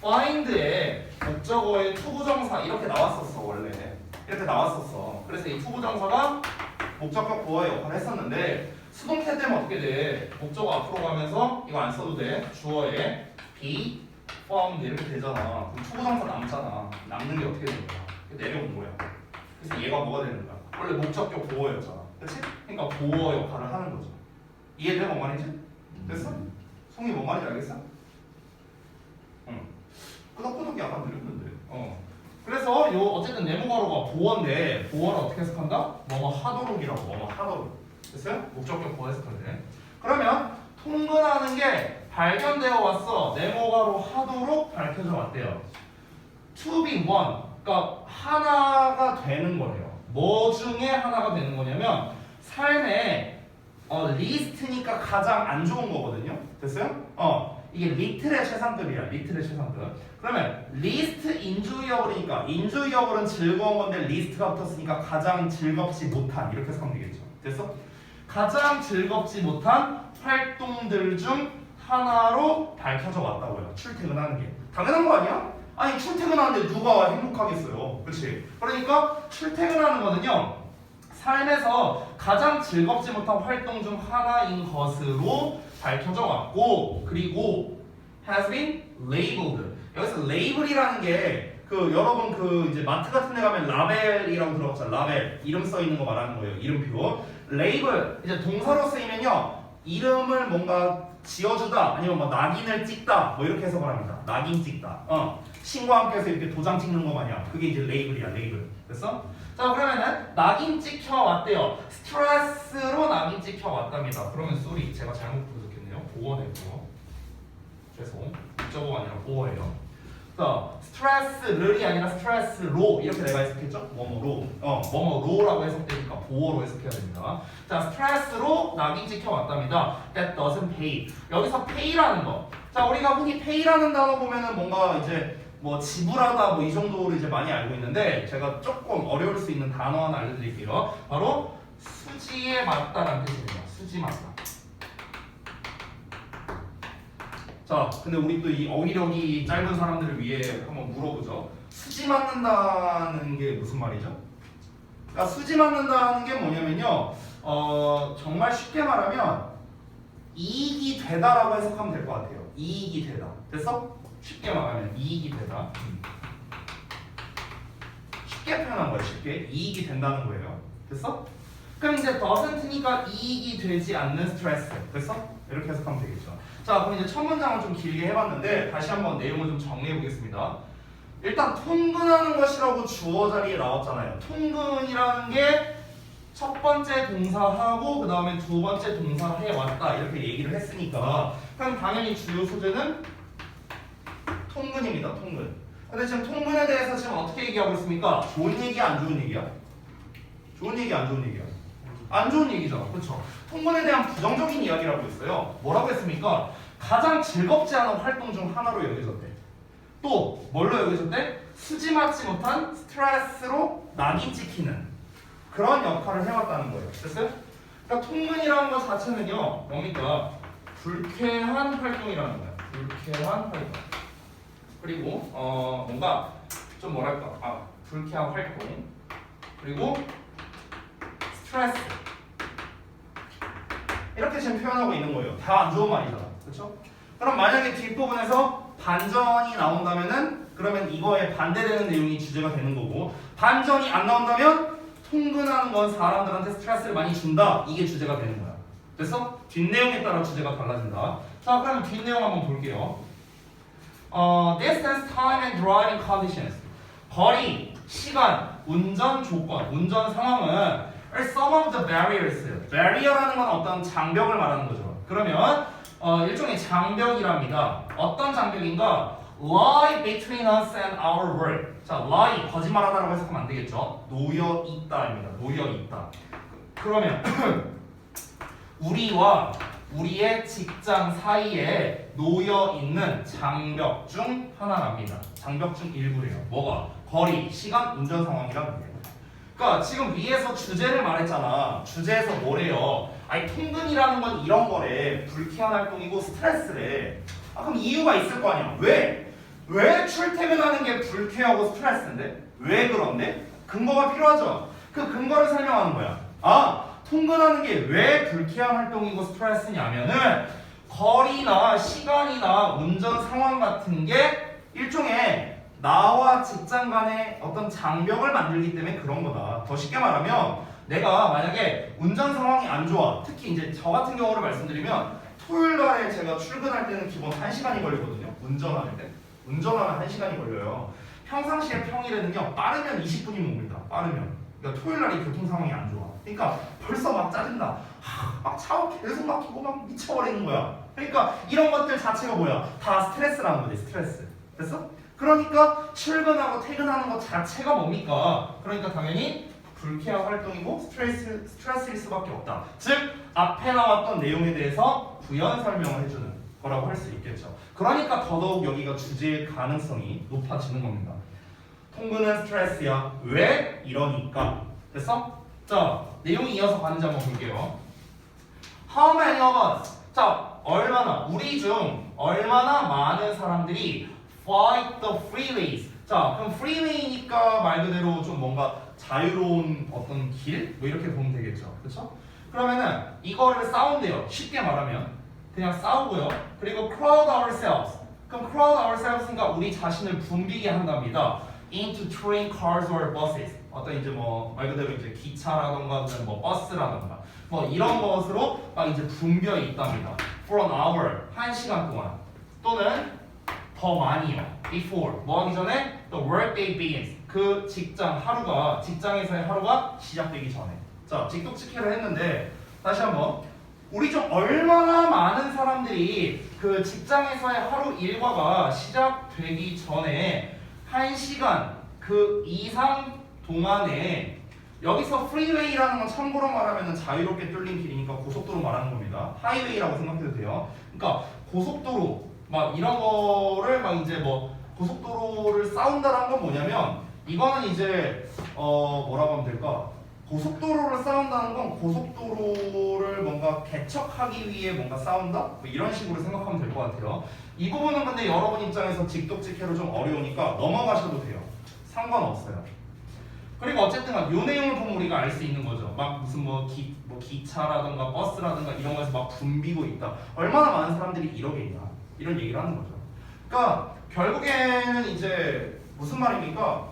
find의 목적어의 투부정사 이렇게 나왔었어. 원래 이렇게 나왔었어. 그래서 이 투부정사가 목적격 보어의 역할을 했었는데 수동태 때문에 어떻게 돼? 목적어 앞으로 가면서 이거 안 써도 돼. 주어에 be found 이렇게 되잖아. 그럼 투부정사 남잖아. 남는 게 어떻게 되는 거야? 내려온 거야. 그래서 얘가 뭐가 되는 거야? 원래 목적격 보어였잖아. 그렇지? 그러니까 보어 역할을 하는 거죠. 이해돼? 뭔 말인지? 됐어? 송이 뭔 말인지 알겠어? 응. 끄덕끄덕이 약간 느렸는데. 그래서 요 어쨌든 네모가로가 보어인데 보어를 어떻게 해석한다? 뭐뭐 하도록이라고. 뭐뭐 하도록. 됐어요? 목적격 보어 해석할 때. 그러면 통근하는 게 발견되어 왔어. 네모가로 하도록 밝혀져 왔대요. To be one. 그러니까 하나가 되는 거래요. 뭐 중에 하나가 되는 거냐면 삶에 리스트니까 가장 안 좋은 거거든요. 됐어요? 이게 리틀의 최상급이야. 리틀의 최상급. 그러면 리스트 인주이어블이니까 인주이어블은 즐거운 건데 리스트가 붙었으니까 가장 즐겁지 못한 이렇게 해석하면 되겠죠. 됐어? 가장 즐겁지 못한 활동들 중 하나로 밝혀져 왔다고요. 출퇴근하는 게. 당연한 거 아니야? 아니 출퇴근하는데 누가 행복하겠어요. 그렇지? 그러니까 출퇴근하는 거는요. 삶에서 가장 즐겁지 못한 활동 중 하나인 것으로 밝혀져 왔고 그리고 has been labeled. 여기서 label이라는 게 여러분 이제 마트 같은 데 가면 라벨이라고 들어봤잖아. 라벨. 이름 써 있는 거 말하는 거예요. 이름표. label 이제 동사로 쓰이면요. 이름을 뭔가 지어주다 아니면 뭐 낙인을 찍다 뭐 이렇게 해석을 합니다. 낙인 찍다. 신과 함께 해서 이렇게 도장 찍는 거 마냥 그게 이제 레이블이야. 레이블. 됐어? 자 그러면은 낙인 찍혀 왔대요. 스트레스로 낙인 찍혀 왔답니다. 그러면 쏘리 제가 잘못 부르셨겠네요. 보어네요. 죄송. 목적어가 아니라 보어예요. 자 스트레스를이 아니라 스트레스로 이렇게 내가 해석했죠? 뭐뭐로. 뭐뭐로라고 해석되니까 보어로 해석해야 됩니다. 자 스트레스로 낙인 찍혀 왔답니다. That doesn't pay. 여기서 pay라는 거. 자 우리가 흔히 pay라는 단어 보면은 뭔가 이제 뭐 지불하다 뭐 이 정도로 이제 많이 알고 있는데 제가 조금 어려울 수 있는 단어 하나 알려드릴게요. 바로 수지에 맞다라는 뜻입니다. 수지 맞다. 자, 근데 우리 또 이 어휘력이 짧은 사람들을 위해 한번 물어보죠. 수지 맞는다는 게 무슨 말이죠? 그러니까 수지 맞는다는 게 뭐냐면요. 정말 쉽게 말하면 이익이 되다라고 해석하면 될 것 같아요. 이익이 되다. 됐어? 쉽게 말하면 이익이 되다. 쉽게 표현한 거예요. 쉽게 이익이 된다는 거예요. 됐어? 그럼 이제 doesn't니까 이익이 되지 않는 스트레스. 됐어? 이렇게 해석하면 되겠죠. 자, 그럼 이제 첫 문장은 좀 길게 해봤는데 다시 한번 내용을 좀 정리해 보겠습니다. 일단 통근하는 것이라고 주어 자리에 나왔잖아요. 통근이라는 게 첫 번째 동사하고 그 다음에 두 번째 동사 해왔다 이렇게 얘기를 했으니까 그럼 당연히 주요 소재는 통근입니다. 통근. 근데 지금 통근에 대해서 지금 어떻게 얘기하고 있습니까? 좋은 얘기야 안 좋은 얘기야? 좋은 얘기 안 좋은 얘기야? 안 좋은 얘기잖아. 그렇죠? 통근에 대한 부정적인 이야기를 하고 있어요. 뭐라고 했습니까? 가장 즐겁지 않은 활동 중 하나로 여겨졌대. 또 뭘로 여겨졌대? 수지 맞지 못한 스트레스로 낙인 찍히는 그런 역할을 해왔다는 거예요. 됐어요? 그러니까 통근이라는 것 자체는요. 뭡니까? 불쾌한 활동이라는 거예요. 불쾌한 활동. 그리고 뭔가 좀 뭐랄까? 불쾌한 활동. 그리고 스트레스. 이렇게 지금 표현하고 있는 거예요. 다 안 좋은 말이잖아. 그렇죠? 그럼 만약에 뒷부분에서 반전이 나온다면은 그러면 이거에 반대되는 내용이 주제가 되는 거고 반전이 안 나온다면 통근하는 건 사람들한테 스트레스를 많이 준다. 이게 주제가 되는 거야. 됐어? 뒷내용에 따라 주제가 달라진다. 자, 그러면 뒷내용 한번 볼게요. Distance, time and driving conditions. 거리, 시간, 운전 조건, 운전 상황은 are some of the barriers. barrier라는 건 어떤 장벽을 말하는 거죠. 그러면 일종의 장벽이랍니다. 어떤 장벽인가? lie between us and our work. 자, lie 거짓말하다라고 해석하면 안 되겠죠. 놓여 있다입니다. 놓여 있다. 그러면 우리와 우리의 직장 사이에 놓여 있는 장벽 중 하나랍니다. 장벽 중 일부래요. 뭐가? 거리, 시간, 운전 상황이라는 거예요. 그러니까 지금 위에서 주제를 말했잖아. 주제에서 뭐래요? 아니 통근이라는 건 이런 거래. 불쾌한 활동이고 스트레스래. 그럼 이유가 있을 거 아니야. 왜 출퇴근하는 게 불쾌하고 스트레스인데? 왜 그런데? 근거가 필요하죠. 그 근거를 설명하는 거야. 통근하는 게 왜 불쾌한 활동이고 스트레스냐면은 거리나 시간이나 운전 상황 같은 게 일종의 나와 직장 간의 어떤 장벽을 만들기 때문에 그런 거다. 더 쉽게 말하면 내가 만약에 운전 상황이 안 좋아. 특히 이제 저 같은 경우를 말씀드리면 토요일 날에 제가 출근할 때는 기본 1시간이 걸리거든요. 운전할 때. 운전하면 1시간이 걸려요. 평상시에 평일에는요. 빠르면 20분이면 옵니다. 빠르면. 그러니까 토요일 날이 교통 상황이 안 좋아. 그러니까 벌써 막 짜증나. 막 차가 계속 막히고 막 미쳐버리는 거야. 그러니까 이런 것들 자체가 뭐야? 다 스트레스라는 거지. 스트레스. 됐어? 그러니까 출근하고 퇴근하는 것 자체가 뭡니까? 그러니까 당연히 불쾌한 활동이고 스트레스일 수밖에 없다. 즉 앞에 나왔던 내용에 대해서 부연 설명을 해주는 거라고 할 수 있겠죠. 그러니까 더더욱 여기가 주제의 가능성이 높아지는 겁니다. 통근은 스트레스야. 왜? 이러니까. 됐어? 자, 내용이 이어서 가는지 한번 볼게요. How many of us? 자, 우리 중 얼마나 많은 사람들이 fight the freeways. 자, 그럼 freeway니까 말 그대로 좀 뭔가 자유로운 어떤 길? 뭐 이렇게 보면 되겠죠. 그렇죠? 그러면은 이거를 싸운대요. 쉽게 말하면 그냥 싸우고요. 그리고 crowd ourselves. 그럼 crowd ourselves니까 우리 자신을 붐비게 한답니다. into train cars or buses. 어떤 이제 뭐 말 그대로 이제 기차라던가 뭐 버스라던가 뭐 이런 것으로 막 이제 붐벼 있답니다. for an hour. 1시간 동안. 또는 더 많이요. before. 뭐 하기 전에 the workday begins. 그 직장에서의 하루가 시작되기 전에. 자, 직독직해를 했는데 다시 한번 우리 좀 얼마나 많은 사람들이 그 직장에서의 하루 일과가 시작되기 전에 1시간 그 이상 동안에 여기서 프리웨이라는 건 참고로 말하면 자유롭게 뚫린 길이니까 고속도로 말하는 겁니다. 하이웨이라고 생각해도 돼요. 그러니까 고속도로 막 이런 거를 막 이제 뭐 고속도로를 싸운다라는 건 뭐냐면 이거는 이제 뭐라고 하면 될까? 고속도로를 싸운다는 건 고속도로를 뭔가 개척하기 위해 뭔가 싸운다? 뭐 이런 식으로 생각하면 될 것 같아요. 이 부분은 근데 여러분 입장에서 직독직해로 좀 어려우니까 넘어가셔도 돼요. 상관없어요. 그리고 어쨌든 이 내용을 보면 우리가 알 수 있는 거죠. 막 무슨 뭐 기차라든가 버스라든가 이런 거에서 막 붐비고 있다. 얼마나 많은 사람들이 이러게 있나. 이런 얘기를 하는 거죠. 그러니까 결국에는 이제 무슨 말입니까?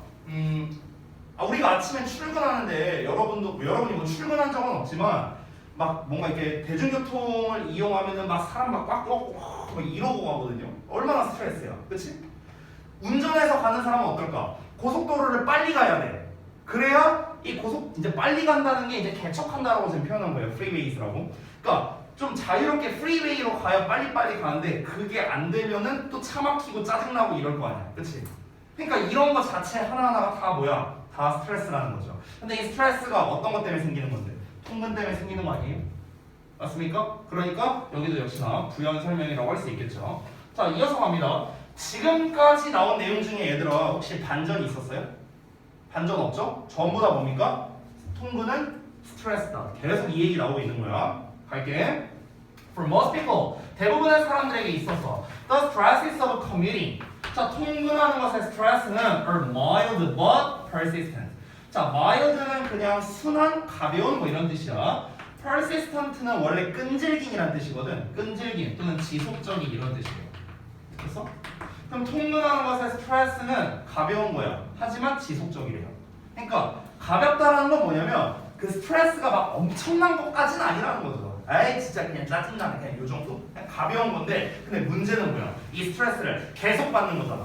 우리가 아침에 출근하는데 여러분이 뭐 출근한 적은 없지만 막 뭔가 이렇게 대중교통을 이용하면은 막 사람 막 꽉 꽉 막 이러고 가거든요. 얼마나 스트레스야, 그렇지? 운전해서 가는 사람은 어떨까? 고속도로를 빨리 가야 돼. 그래야 이 이제 빨리 간다는 게 이제 개척한다라고 지금 표현한 거예요. 프리웨이스라고. 그러니까 좀 자유롭게 프리웨이로 가야 빨리빨리 가는데 그게 안 되면은 또 차 막히고 짜증나고 이럴 거 아니야, 그렇지? 그러니까 이런 거 자체 하나하나가 다 뭐야? 다 스트레스라는 거죠. 근데 이 스트레스가 어떤 것 때문에 생기는 건데? 통근 때문에 생기는 거 아니에요? 맞습니까? 그러니까 여기도 역시나 부연 설명이라고 할 수 있겠죠. 자, 이어서 갑니다. 지금까지 나온 내용 중에 얘들아 혹시 반전이 있었어요? 반전 없죠? 전부 다 뭡니까? 통근은 스트레스다. 계속 이 얘기 나오고 있는 거야. 갈게. For most people, 대부분의 사람들에게 있어서 the stresses of commuting. 자, 통근하는 것의 스트레스는 are mild but persistent. 자, mild는 그냥 순한, 가벼운 뭐 이런 뜻이야. persistent는 원래 끈질긴이란 뜻이거든. 끈질긴 또는 지속적인 이런 뜻이에요. 됐어? 그럼 통근하는 것의 스트레스는 가벼운 거야. 하지만 지속적이래요. 그러니까 가볍다라는 건 뭐냐면 그 스트레스가 막 엄청난 것까지는 아니라는 거죠. 에이 진짜 그냥 짜증나네 그냥 요 정도? 그냥 가벼운 건데 근데 문제는 뭐야? 이 스트레스를 계속 받는 거잖아.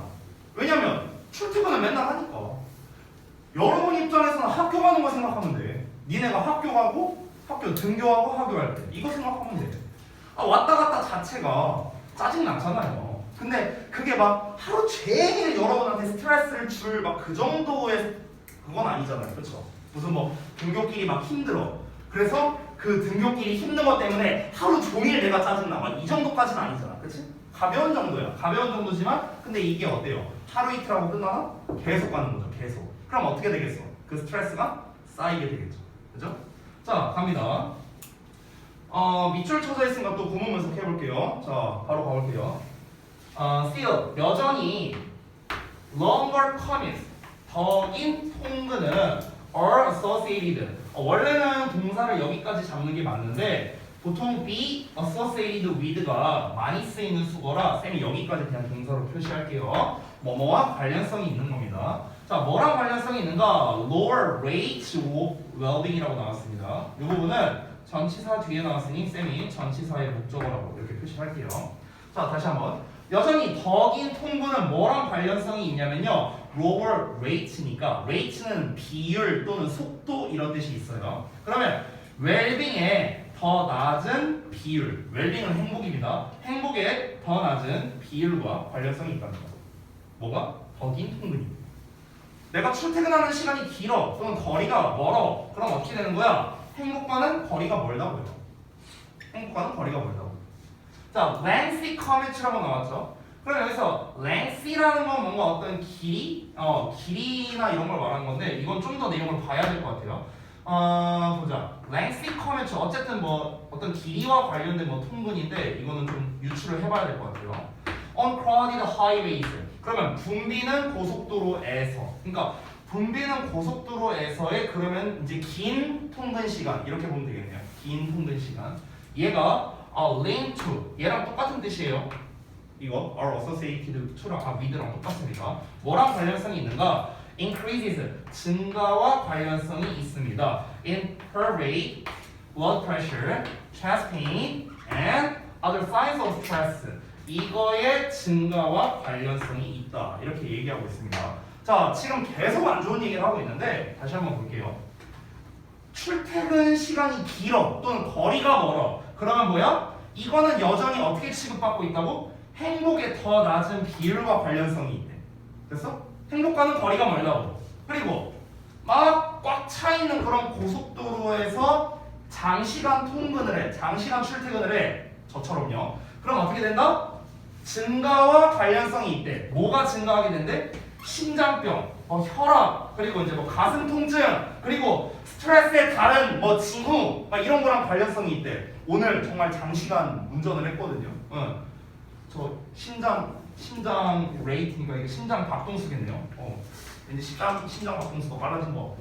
왜냐면 출퇴근을 맨날 하니까. 여러분 입장에서는 학교 가는 거 생각하면 돼. 니네가 학교 가고 학교 등교하고 학교할 때 이거 생각하면 돼. 왔다 갔다 자체가 짜증 나잖아요. 근데 그게 막 하루 종일 여러분한테 스트레스를 줄 막 그 정도의 그건 아니잖아요. 그렇죠? 무슨 뭐 등교길이 막 힘들어. 그래서 그 등교길이 힘든 것 때문에 하루 종일 내가 짜증나. 막 이 정도까지는 아니잖아. 그렇지? 가벼운 정도야. 가벼운 정도지만 근데 이게 어때요? 하루 이틀하고 끝나나? 계속 가는 거죠. 계속. 그럼 어떻게 되겠어? 그 스트레스가 쌓이게 되겠죠. 그죠? 자, 갑니다. 밑줄 쳐져 있으니까 또 구문 분석 해볼게요. 자, 바로 가볼게요. still, 여전히 longer commutes, 더 긴 통근은 are associated. 원래는 동사를 여기까지 잡는 게 맞는데 보통 be associated with가 많이 쓰이는 수거라 쌤이 여기까지 그냥 동사로 표시할게요. 뭐뭐와 관련성이 있는 겁니다. 자, 뭐랑 관련성이 있는가? Lower rate of well-being이라고 나왔습니다. 이 부분은 전치사 뒤에 나왔으니 쌤이 전치사의 목적어라고 이렇게 표시할게요. 자, 다시 한번. 여전히 덕인 통분은 뭐랑 관련성이 있냐면요. lower rate니까 rate는 비율 또는 속도 이런 뜻이 있어요. 그러면 well-being의 더 낮은 비율, well-being은 행복입니다. 행복의 더 낮은 비율과 관련성이 있답니다. 뭐가? 덕인 통분입니다. 내가 출퇴근하는 시간이 길어 또는 거리가 멀어. 그럼 어떻게 되는 거야? 행복과는 거리가 멀다고요. 행복과는 거리가 멀다고. 자, lengthy commute라고 나왔죠. 그럼 여기서 lengthy라는 건 뭔가 어떤 길이, 길이나 이런 걸 말하는 건데 이건 좀 더 내용을 봐야 될 것 같아요. 보자. lengthy commute 어쨌든 뭐 어떤 길이와 관련된 뭐 통근인데 이거는 좀 유추를 해봐야 될 것 같아요. On crowded highways. 그러면 붐비는 고속도로에서. 그러니까 붐비는 고속도로에서의 그러면 이제 긴 통근 시간 이렇게 보면 되겠네요. 긴 통근 시간. 얘가 linked to 얘랑 똑같은 뜻이에요. 이거 are associated to랑 with랑 똑같습니다. 뭐랑 관련성이 있는가? increases 증가와 관련성이 있습니다. in heart rate, blood pressure, chest pain, and other signs of stress. 이거의 증가와 관련성이 있다. 이렇게 얘기하고 있습니다. 자, 지금 계속 안 좋은 얘기를 하고 있는데 다시 한번 볼게요. 출퇴근 시간이 길어 또는 거리가 멀어. 그러면 뭐야? 이거는 여전히 어떻게 취급받고 있다고? 행복의 더 낮은 비율과 관련성이 있대. 됐어? 행복과는 거리가 멀다고. 그리고 막 꽉 차 있는 그런 고속도로에서 장시간 통근을 해. 장시간 출퇴근을 해. 저처럼요. 그럼 어떻게 된다? 증가와 관련성이 있대. 뭐가 증가하게 된대? 심장병, 혈압, 그리고 이제 뭐 가슴 통증, 그리고 스트레스의 다른 뭐 징후, 막 이런 거랑 관련성이 있대. 오늘 정말 장시간 운전을 했거든요. 저 심장 레이트니까 이게 심장 박동수겠네요. 왠지 심장 박동수가 빨라진 것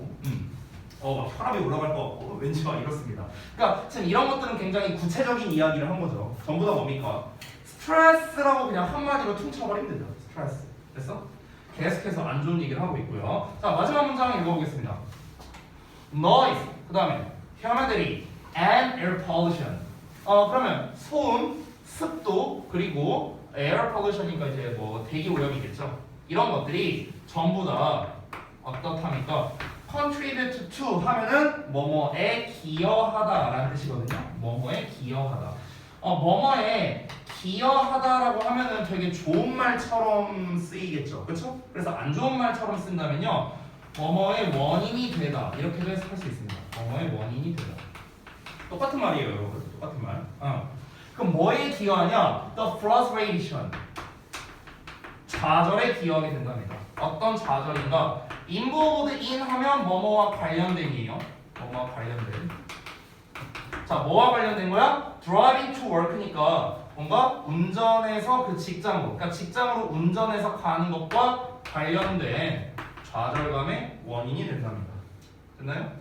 같고, 막 혈압이 올라갈 것 같고, 왠지 막 이렇습니다. 그러니까 지금 이런 것들은 굉장히 구체적인 이야기를 한 거죠. 전부 다 뭡니까? 스트레스라고 그냥 한마디로 퉁쳐버리면 되죠. 스트레스. 됐어? 계속해서 안 좋은 얘기를 하고 있고요. 자, 마지막 문장 읽어보겠습니다. noise, 그 다음에 humidity and air pollution. 그러면 소음, 습도, 그리고 air pollution이니까 이제 뭐 대기 오염이겠죠. 이런 것들이 전부 다 어떻답니까? contribute to 하면은 뭐뭐에 기여하다라는 뜻이거든요. 뭐뭐에 기여하다. 뭐뭐에 기여하다라고 하면은 되게 좋은 말처럼 쓰이겠죠. 그렇죠? 그래서 안 좋은 말처럼 쓴다면요. 뭐뭐의 원인이 되다. 이렇게도 해석할 수 있습니다. 뭐뭐의 원인이 되다. 똑같은 말이에요, 여러분. 똑같은 말. 그럼 뭐에 기여하냐? The frustration. 좌절에 기여하게 된답니다. 어떤 좌절인가? involved in 하면 뭐뭐와 관련된이에요. 뭐뭐와 관련된. 자, 뭐와 관련된 거야? driving to work니까 뭔가 운전해서 그 직장으로, 그러니까 직장으로 운전해서 가는 것과 관련된 좌절감의 원인이 된답니다. 됐나요?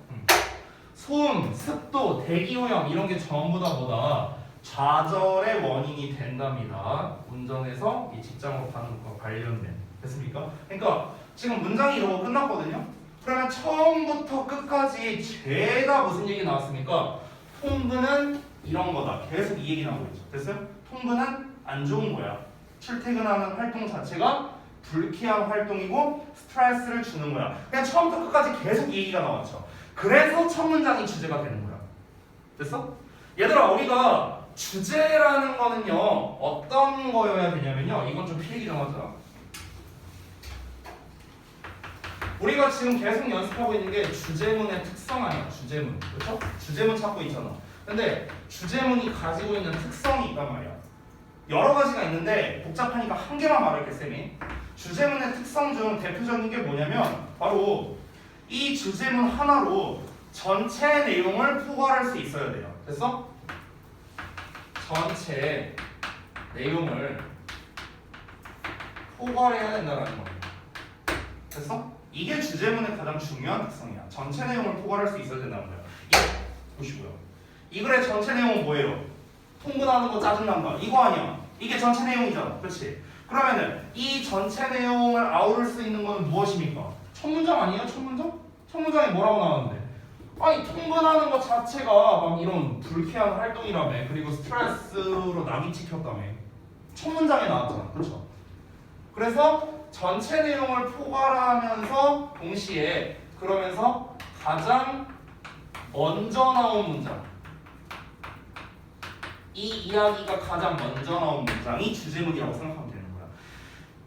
소음, 습도, 대기오염 이런 게 전부 다 뭐다? 좌절의 원인이 된답니다. 운전해서 이 직장으로 가는 것과 관련된. 됐습니까? 그러니까 지금 문장이 이러고 끝났거든요. 그러면 처음부터 끝까지 죄다 무슨 얘기 나왔습니까? 통근은 이런 거다. 계속 이 얘기 나오고 있죠. 됐어요? 통근은 안 좋은 거야. 출퇴근하는 활동 자체가 불쾌한 활동이고 스트레스를 주는 거야. 그냥 처음부터 끝까지 계속 이 얘기가 나왔죠. 그래서 첫 문장이 주제가 되는 거야. 됐어? 얘들아, 우리가 주제라는 거는요 어떤 거여야 되냐면요, 이건 좀 필기 좀 하자. 우리가 지금 계속 연습하고 있는 게 주제문의 특성 아니야. 주제문. 그렇죠? 주제문 찾고 있잖아. 근데 주제문이 가지고 있는 특성이 있단 말이야. 여러 가지가 있는데 복잡하니까 한 개만 말할게, 쌤이. 주제문의 특성 중 대표적인 게 뭐냐면 바로 이 주제문 하나로 전체 내용을 포괄할 수 있어야 돼요. 됐어? 전체 내용을 포괄해야 된다는 거예요. 됐어? 이게 주제문의 가장 중요한 특성이야. 전체 내용을 포괄할 수 있어야 된다는 거예요. 보시고요. 이 글의 전체 내용은 뭐예요? 통분하는 거 짜증난 거 이거 아니야. 이게 전체 내용이잖아. 그렇지? 그러면은 이 전체 내용을 아우를 수 있는 건 무엇입니까? 첫 문장 아니에요? 첫 문장? 첫 문장에 뭐라고 나왔는데? 아니 통분하는 것 자체가 막 이런 불쾌한 활동이라며. 그리고 스트레스로 낙이 찍혔다며. 첫 문장에 나왔잖아. 그렇죠? 그래서 전체 내용을 포괄하면서 동시에 그러면서 가장 먼저 나온 문장, 이 이야기가 가장 먼저 나온 문장이 주제문이라고 생각하면 되는 거야.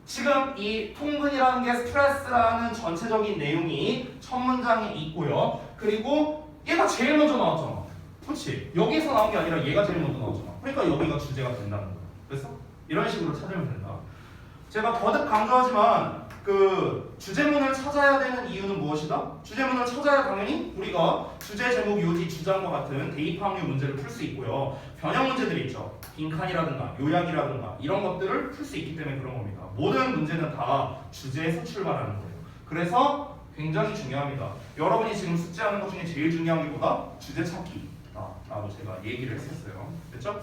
지금 이 통근이라는 게 스트레스라는 전체적인 내용이 첫 문장에 있고요. 그리고 얘가 제일 먼저 나왔잖아. 그렇지? 여기서 나온 게 아니라 얘가 제일 먼저 나왔잖아. 그러니까 여기가 주제가 된다는 거야. 그래서 이런 식으로 찾으면 된다. 제가 거듭 강조하지만 그 주제문을 찾아야 되는 이유는 무엇이다? 주제문을 찾아야 당연히 우리가 주제, 제목, 요지, 주장과 같은 대입학류 문제를 풀 수 있고요. 변형 문제들이 있죠. 빈칸이라든가 요약이라든가 이런 것들을 풀 수 있기 때문에 그런 겁니다. 모든 문제는 다 주제에서 출발하는 거예요. 그래서 굉장히 중요합니다. 여러분이 지금 숙제하는 것 중에 제일 중요한 게 뭐다? 주제 찾기라고 제가 얘기를 했었어요. 됐죠?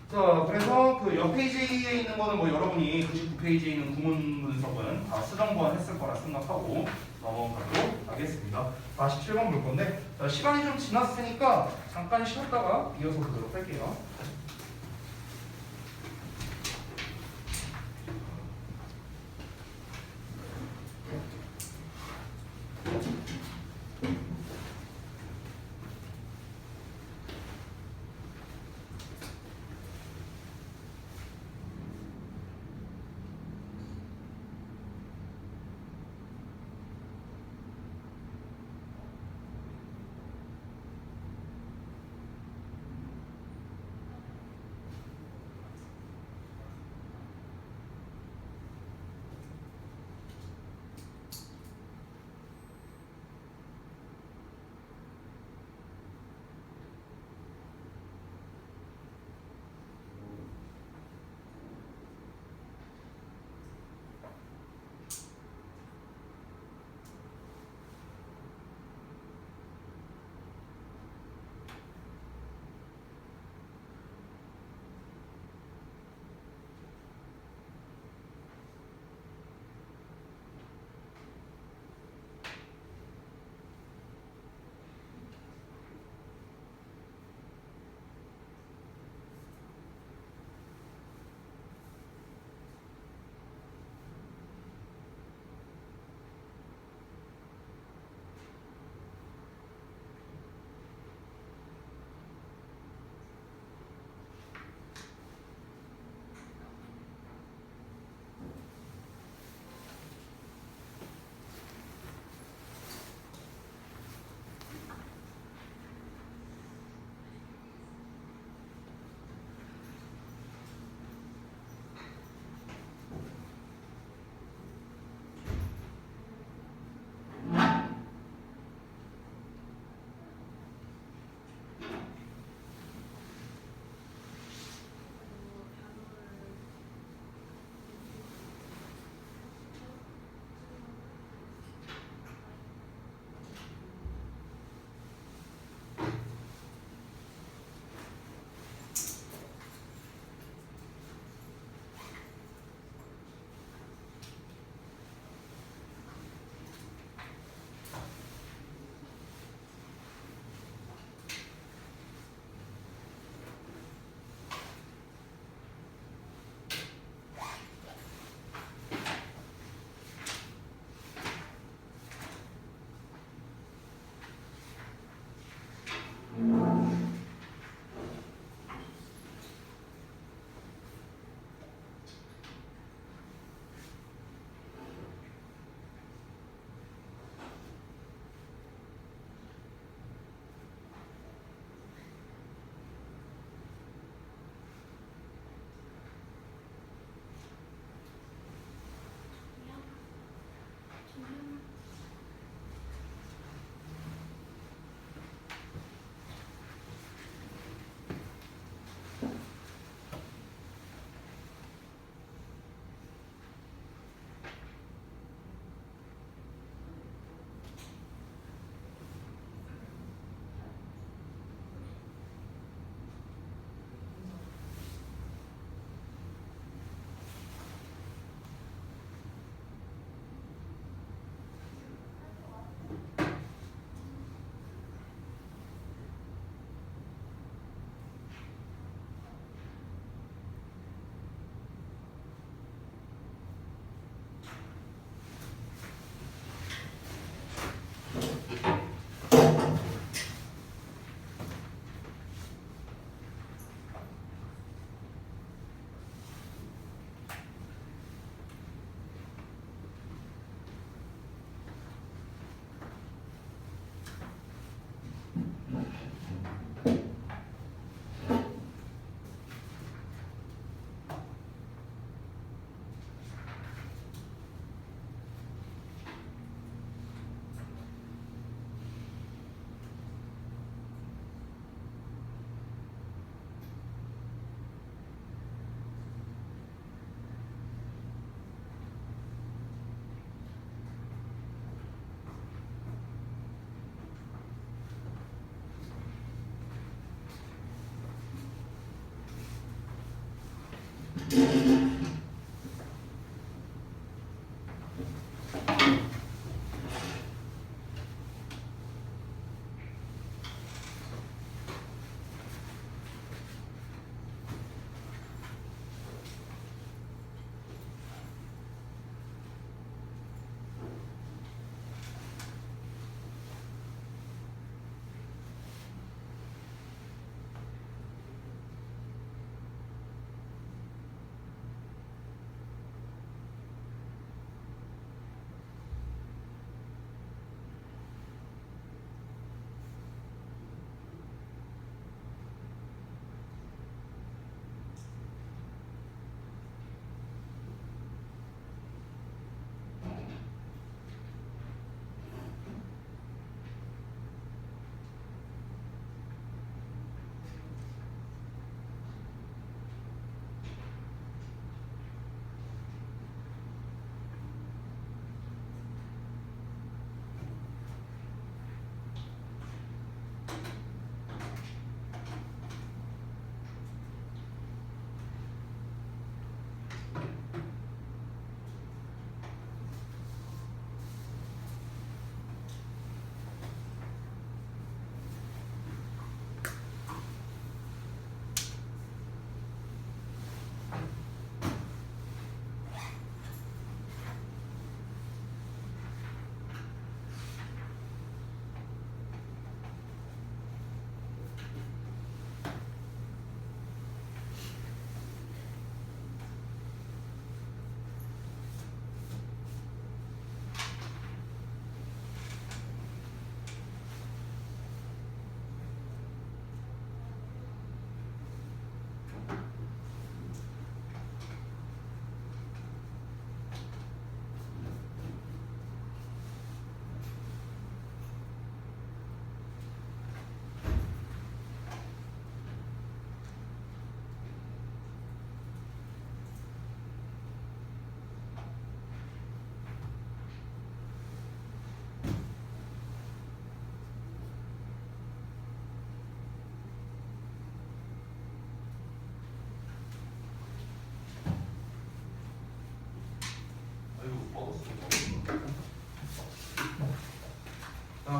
자, 그래서 그 옆 페이지에 있는 거는 뭐 여러분이 99페이지에 있는 구문 분석은 다 수정보완 했을 거라 생각하고 넘어가도록 하겠습니다. 47번 볼 건데 시간이 좀 지났으니까 잠깐 쉬었다가 이어서 보도록 할게요.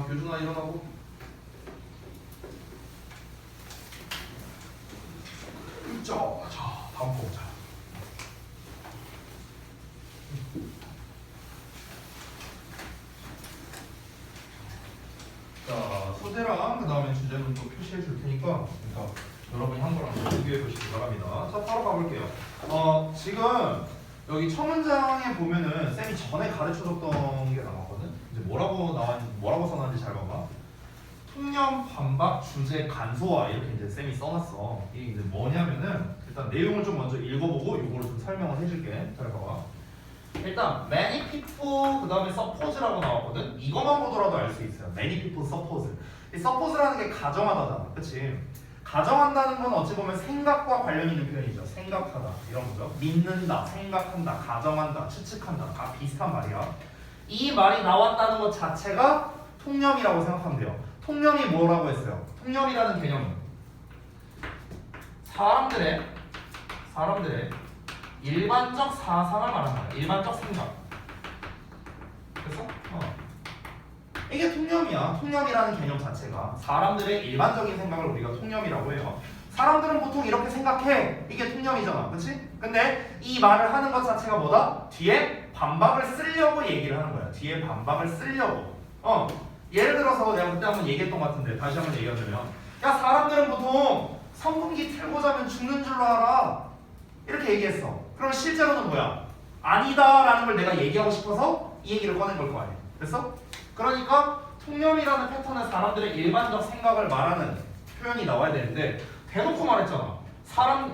교준아 일어나고. 자, 다음 거 보자. 자, 소재랑 그 다음에 주제는 또 표시해 줄 테니까 여러분이 한 거랑 비교해 보시기 바랍니다. 자, 바로 가볼게요. 지금 여기 첫 문장에 보면은 쌤이 전에 가르쳐줬던 게 나왔거든. 이제 뭐라고 써놨는지 잘 봐봐. 통념, 반박, 주제, 간소화 이렇게 이제 쌤이 써놨어. 이게 이제 뭐냐면은 일단 내용을 좀 먼저 읽어보고 요거를 좀 설명을 해줄게. 잘 봐봐. 일단 many people 그 다음에 suppose라고 나왔거든. 이거만 보더라도 알 수 있어요. many people suppose. 이 suppose라는 게 가정하다잖아, 그렇지? 가정한다는 건 어찌 보면 생각과 관련 있는 표현이죠. 생각하다 이런 거죠. 믿는다, 생각한다, 가정한다, 추측한다 다 비슷한 말이야. 이 말이 나왔다는 것 자체가 통념이라고 생각하면 돼요. 통념이 뭐라고 했어요? 통념이라는 개념은 사람들의 일반적 사상을 말한다. 일반적 생각. 그래서 이게 통념이야. 통념이라는 개념 자체가 사람들의 일반적인 생각을 우리가 통념이라고 해요. 사람들은 보통 이렇게 생각해. 이게 통념이잖아. 그치? 근데 이 말을 하는 것 자체가 뭐다? 뒤에 반박을 쓰려고 얘기를 하는 거야. 뒤에 반박을 쓰려고. 예를 들어서 내가 그때 한번 얘기했던 것 같은데 다시 한번 얘기하자면 야, 사람들은 보통 선풍기 틀고 자면 죽는 줄로 알아. 이렇게 얘기했어. 그럼 실제로는 뭐야? 아니다라는 걸 내가 얘기하고 싶어서 이 얘기를 꺼낸 걸 거 아니야. 됐어? 그러니까 통념이라는 패턴은 사람들의 일반적 생각을 말하는 표현이 나와야 되는데 대놓고 말했잖아.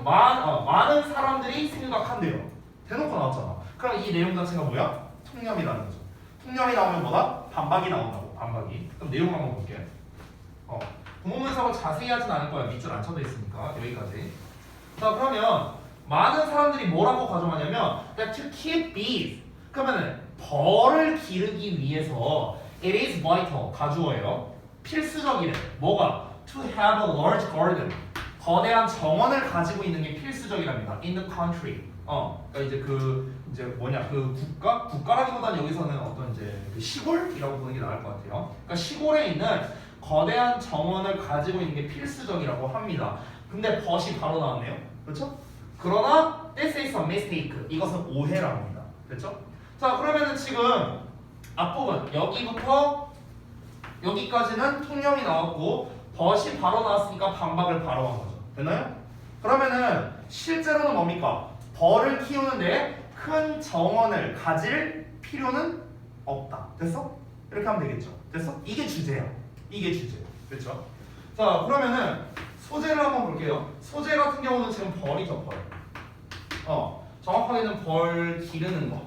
많은 사람들이 생각한대요. 대놓고 나왔잖아. 그럼 이 내용 자체가 뭐야? 통념이라는 거죠. 통념이 나오면 뭐다? 반박이 나온다고. 반박이. 그럼 내용 한번 볼게. 구문 분석을 자세히 하진 않을 거야. 밑줄 안 쳐져 있으니까 여기까지. 자, 그러면 많은 사람들이 뭐라고 가정하냐면 that to keep bees 그러면은 벌을 기르기 위해서 it is vital 가주어예요. 필수적이래. 뭐가? to have a large garden 거대한 정원을 가지고 있는 게 필수적이랍니다. in the country. 그러니까 그 국가라기보다는 여기서는 어떤 이제 그 시골이라고 보는 게 나을 것 같아요. 그러니까 시골에 있는 거대한 정원을 가지고 있는 게 필수적이라고 합니다. 근데 벗이 바로 나왔네요. 그렇죠? 그러나 this is a mistake. 이것은 오해라고 합니다. 됐죠? 자, 그러면은 지금 앞부분 여기부터 여기까지는 통념이 나왔고 벗이 바로 나왔으니까 반박을 바로 한 거죠. 됐나요? 그러면은 실제로는 뭡니까? 벌을 키우는데 큰 정원을 가질 필요는 없다. 됐어? 이렇게 하면 되겠죠. 됐어? 이게 주제야. 이게 주제. 됐죠? 자, 그러면은 소재를 한번 볼게요. 소재 같은 경우는 지금 벌이죠, 벌. 정확하게는 벌 기르는 거.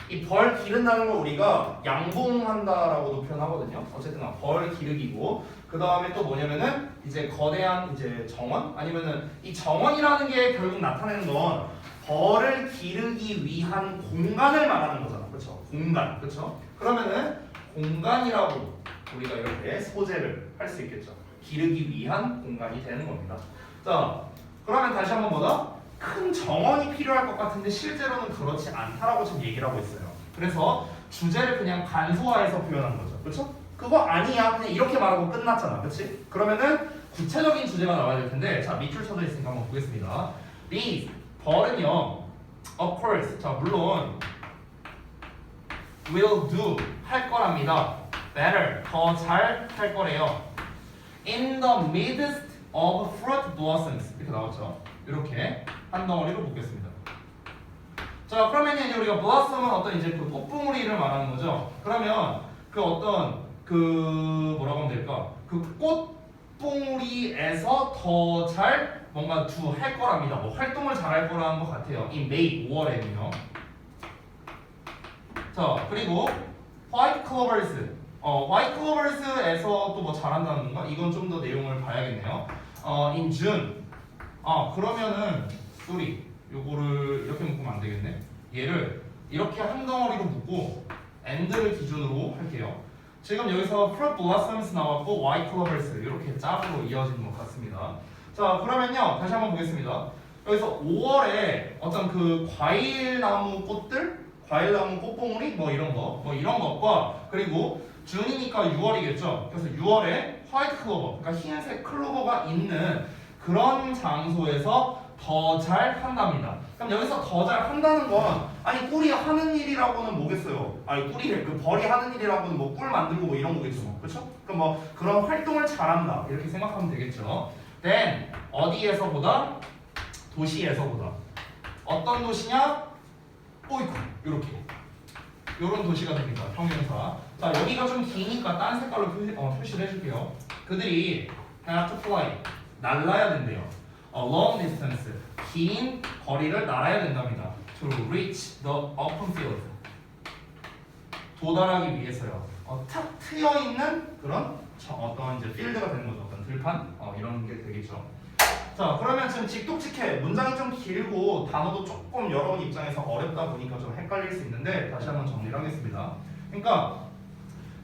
이 벌 기른다는 걸 우리가 양봉한다라고도 표현하거든요. 어쨌든 벌 기르기고 그 다음에 또 뭐냐면은 이제 거대한 이제 정원 아니면은 이 정원이라는 게 결국 나타내는 건 벌을 기르기 위한 공간을 말하는 거잖아, 그렇죠? 공간, 그렇죠? 그러면은 공간이라고 우리가 이렇게 소재를 할 수 있겠죠. 기르기 위한 공간이 되는 겁니다. 자, 그러면 다시 한번 보자. 큰 정원이 필요할 것 같은데 실제로는 그렇지 않다라고 지금 얘기를 하고 있어요. 그래서 주제를 그냥 간소화해서 표현한 거죠. 그렇죠? 그거 아니야. 그냥 이렇게 말하고 끝났잖아. 그렇지? 그러면은 구체적인 주제가 나와야 될 텐데 자, 밑줄 쳐져 있으니까 한번 보겠습니다. These, 벌은요. Of course, 자 물론 will do, 할 거랍니다. Better, 더 잘 할 거래요. In the midst of fruit blossoms 이렇게 나왔죠. 이렇게 한 덩어리로 묶겠습니다. 자, 그러면 이제 우리가 blossom은 어떤 이제 그 꽃봉오리를 말하는 거죠. 그러면 그 어떤 그 뭐라고 하면 될까? 그 꽃봉오리에서 더 잘 뭔가 할 거랍니다. 뭐 활동을 잘 할 거라는 것 같아요. 이 May 5월에는요. 자, 그리고 white clovers. white clovers에서 또 뭐 잘한다는 건가? 이건 좀 더 내용을 봐야겠네요. in June. 그러면은 sorry. 요거를 이렇게 묶으면 안 되겠네. 얘를 이렇게 한 덩어리로 묶고 and를 기준으로 할게요. 지금 여기서 fruit blossoms 나왔고 white clovers 이렇게 짝으로 이어지는 것 같습니다. 자, 그러면요 다시 한번 보겠습니다. 여기서 5월에 어떤 그 과일나무 꽃들, 과일나무 꽃봉오리 뭐 이런 것과 그리고 준이니까 6월이겠죠. 그래서 6월에 화이트 클로버, 그러니까 흰색 클로버가 있는 그런 장소에서 더 잘 한답니다. 그럼 여기서 더 잘 한다는 건 아니 꿀이 하는 일이라고는 뭐겠어요? 아니 꿀이 그 벌이 하는 일이라고는 뭐 꿀 만들고 뭐 이런 거겠죠. 그렇죠? 그럼 뭐 그런 활동을 잘한다 이렇게 생각하면 되겠죠. then 어디에서보다? 도시에서보다. 어떤 도시냐? 오이쿠 이렇게. 요런 도시가 됩니다. 형용사. 자 여기가 좀 기니까 딴 색깔로 표시를 해줄게요. 그들이 have to fly 날라야 된대요. A long distance 긴 거리를 날아야 된답니다. To reach the open field 도달하기 위해서요. 탁 트여 있는 그런 어떤 이제 필드가 되는 거죠. 어떤 들판 이런 게 되겠죠. 자 그러면 지금 직독직해 문장이 좀 길고 단어도 조금 여러분 입장에서 어렵다 보니까 좀 헷갈릴 수 있는데 다시 한번 정리를 하겠습니다. 그러니까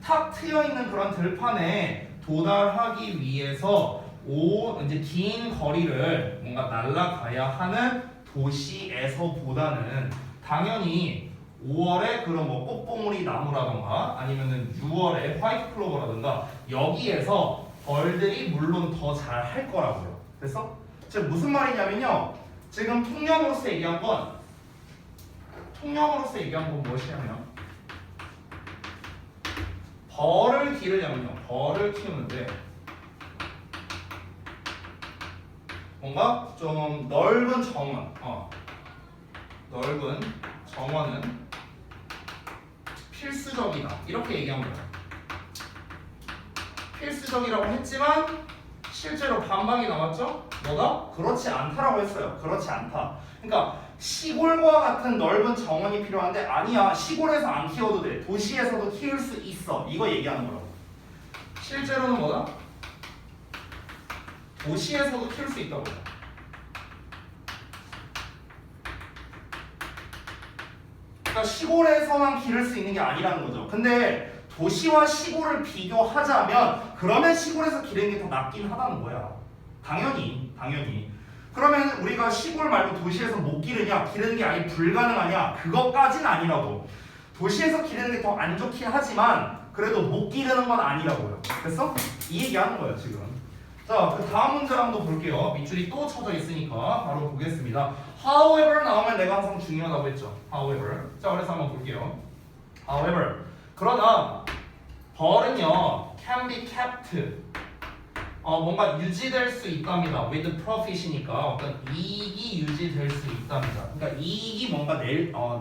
탁 트여 있는 그런 들판에 도달하기 위해서 이제 긴 거리를 뭔가 날아가야 하는 도시에서보다는 당연히 5월에 그런 뭐 꽃봉오리 나무라던가 아니면은 6월에 화이트 클로버라던가 여기에서 벌들이 물론 더 잘 할 거라고요. 그래서 지금 무슨 말이냐면요. 지금 통념으로서 얘기한 건 무엇이냐면 벌을 기르려면요. 벌을 키우는데 뭔가 좀 넓은 정원, 넓은 정원은 필수적이다. 이렇게 얘기한 거예요. 필수적이라고 했지만 실제로 반박이 나왔죠? 뭐가? 그렇지 않다라고 했어요. 그렇지 않다. 그러니까 시골과 같은 넓은 정원이 필요한데 아니야. 시골에서 안 키워도 돼. 도시에서도 키울 수 있어. 이거 얘기하는 거라고. 실제로는 뭐다? 도시에서도 키울 수 있다고. 그러니까 시골에서만 기를 수 있는 게 아니라는 거죠. 근데 도시와 시골을 비교하자면 그러면 시골에서 기르는 게 더 낫긴 하다는 거야. 당연히. 그러면 우리가 시골 말고 도시에서 못 기르냐? 기르는 게 아예 불가능하냐? 그것까진 아니라고. 도시에서 기르는 게 더 안 좋긴 하지만 그래도 못 기르는 건 아니라고요. 됐어? 이 얘기하는 거예요 지금. 자, 그 다음 문제랑도 볼게요. 밑줄이 또 쳐져 있으니까 바로 보겠습니다. However 나오면 내가 항상 중요하다고 했죠. However. 자, 그래서 한번 볼게요. However. 그러나 벌은요 can be kept. 뭔가 유지될 수 있답니다. With profit이니까 어떤 이익이 유지될 수 있답니다. 그러니까 이익이 뭔가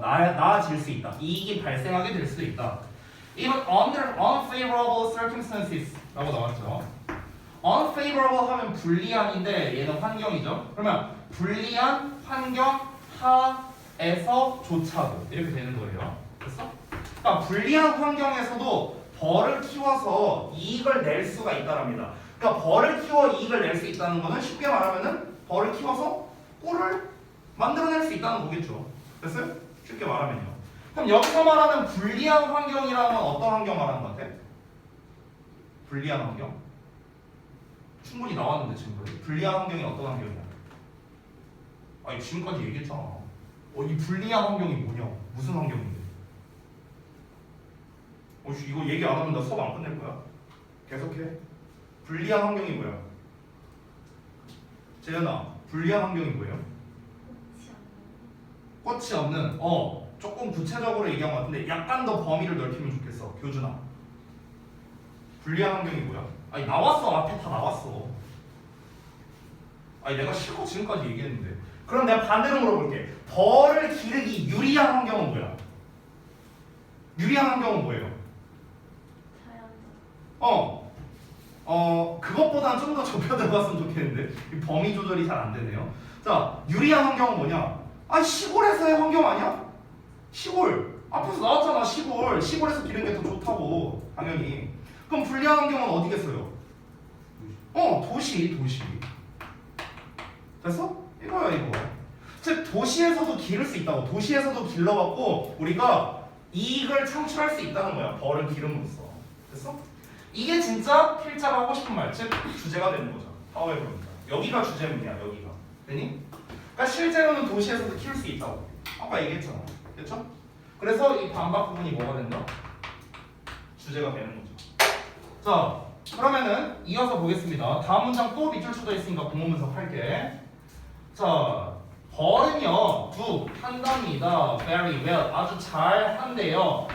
나아질 수 있다. 이익이 발생하게 될 수도 있다. Even under unfavorable circumstances라고 나왔죠. unfavorable 하면 불리한인데 얘는 환경이죠. 그러면 불리한 환경 하에서조차도 이렇게 되는 거예요. 됐어? 그러니까 불리한 환경에서도 벌을 키워서 이익을 낼 수가 있다랍니다. 그러니까 벌을 키워 이익을 낼 수 있다는 거는 쉽게 말하면은 벌을 키워서 꿀을 만들어낼 수 있다는 거겠죠. 됐어요? 쉽게 말하면요. 그럼 여기서 말하는 불리한 환경이라는 건 어떤 환경 말하는 것 같아? 불리한 환경? 충분히 나왔는데 지금까지 불리한 환경이 어떤 환경이야? 아니 지금까지 얘기했잖아. 이 불리한 환경이 뭐냐? 무슨 환경인데? 이거 얘기 안 하면 나 수업 안 끝낼 거야. 계속해. 불리한 환경이 뭐야? 재현아, 불리한 환경이 뭐예요? 꽃이 없는. 조금 구체적으로 얘기한 것 같은데 약간 더 범위를 넓히면 좋겠어. 교준아. 불리한 환경이 뭐야? 아니 나왔어. 앞에 다 나왔어. 아니 내가 실컷 지금까지 얘기했는데. 그럼 내가 반대로 물어볼게. 벌을 기르기 유리한 환경은 뭐야? 유리한 환경은 뭐예요? 그것보다는 좀 더 좁혀 들어갔으면 좋겠는데 이 범위 조절이 잘 안 되네요. 자, 유리한 환경은 뭐냐? 시골에서의 환경 아니야? 시골. 앞에서 나왔잖아, 시골. 시골에서 기르는 게 더 좋다고, 당연히. 그럼 불리한 환경은 어디겠어요? 도시. 됐어? 이거야, 이거. 즉, 도시에서도 기를 수 있다고. 도시에서도 길러갖고 우리가 이익을 창출할 수 있다는 거야. 벌을 기름으로써. 됐어? 이게 진짜 필자가 하고 싶은 말, 즉 주제가 되는 거죠. however입니다. 여기가 주제문이야, 여기가. 되니? 그러니까 실제로는 도시에서도 키울 수 있다고. 아까 얘기했잖아. 그렇죠? 그래서 이 반박 부분이 뭐가 된다? 주제가 되는 거죠. 자, 그러면은 이어서 보겠습니다. 다음 문장 또 밑줄 쳐져 있으니까 공문 분석 할게. 자, 벌은요, do 한답니다. Very well, 아주 잘 한대요.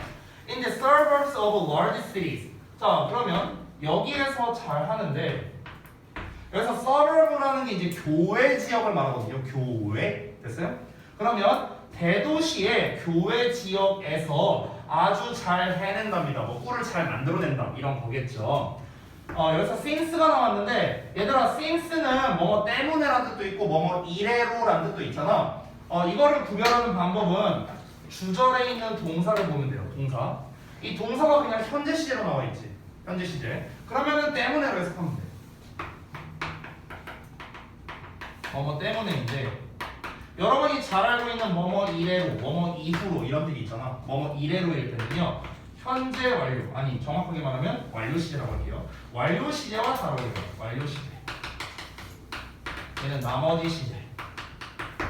In the suburbs of large cities. 자, 그러면 여기에서 잘 하는데 여기서 suburb라는 게 이제 교외 지역을 말하거든요. 교외 됐어요? 그러면 대도시의 교외 지역에서 아주 잘 해낸답니다. 뭐 꿀을 잘 만들어낸다 이런 거겠죠. 여기서 since가 나왔는데 얘들아 since는 뭐뭐 때문에라는 뜻도 있고 뭐뭐 이래로라는 뜻도 있잖아. 이거를 구별하는 방법은 주절에 있는 동사를 보면 돼요. 동사. 이 동사가 그냥 현재 시제로 나와 있지. 현재 시제. 그러면은 때문에로 해석하면 돼. 뭐뭐 때문에인데 여러분이 잘 알고 있는 뭐뭐 이래로, 뭐뭐 이후로 이런 뜻이 있잖아. 뭐뭐 이래로일 때는요. 현재 완료, 아니 정확하게 말하면 완료 시제라고 할게요. 완료 시제와 잘 어울려요. 완료 시제. 얘는 나머지 시제.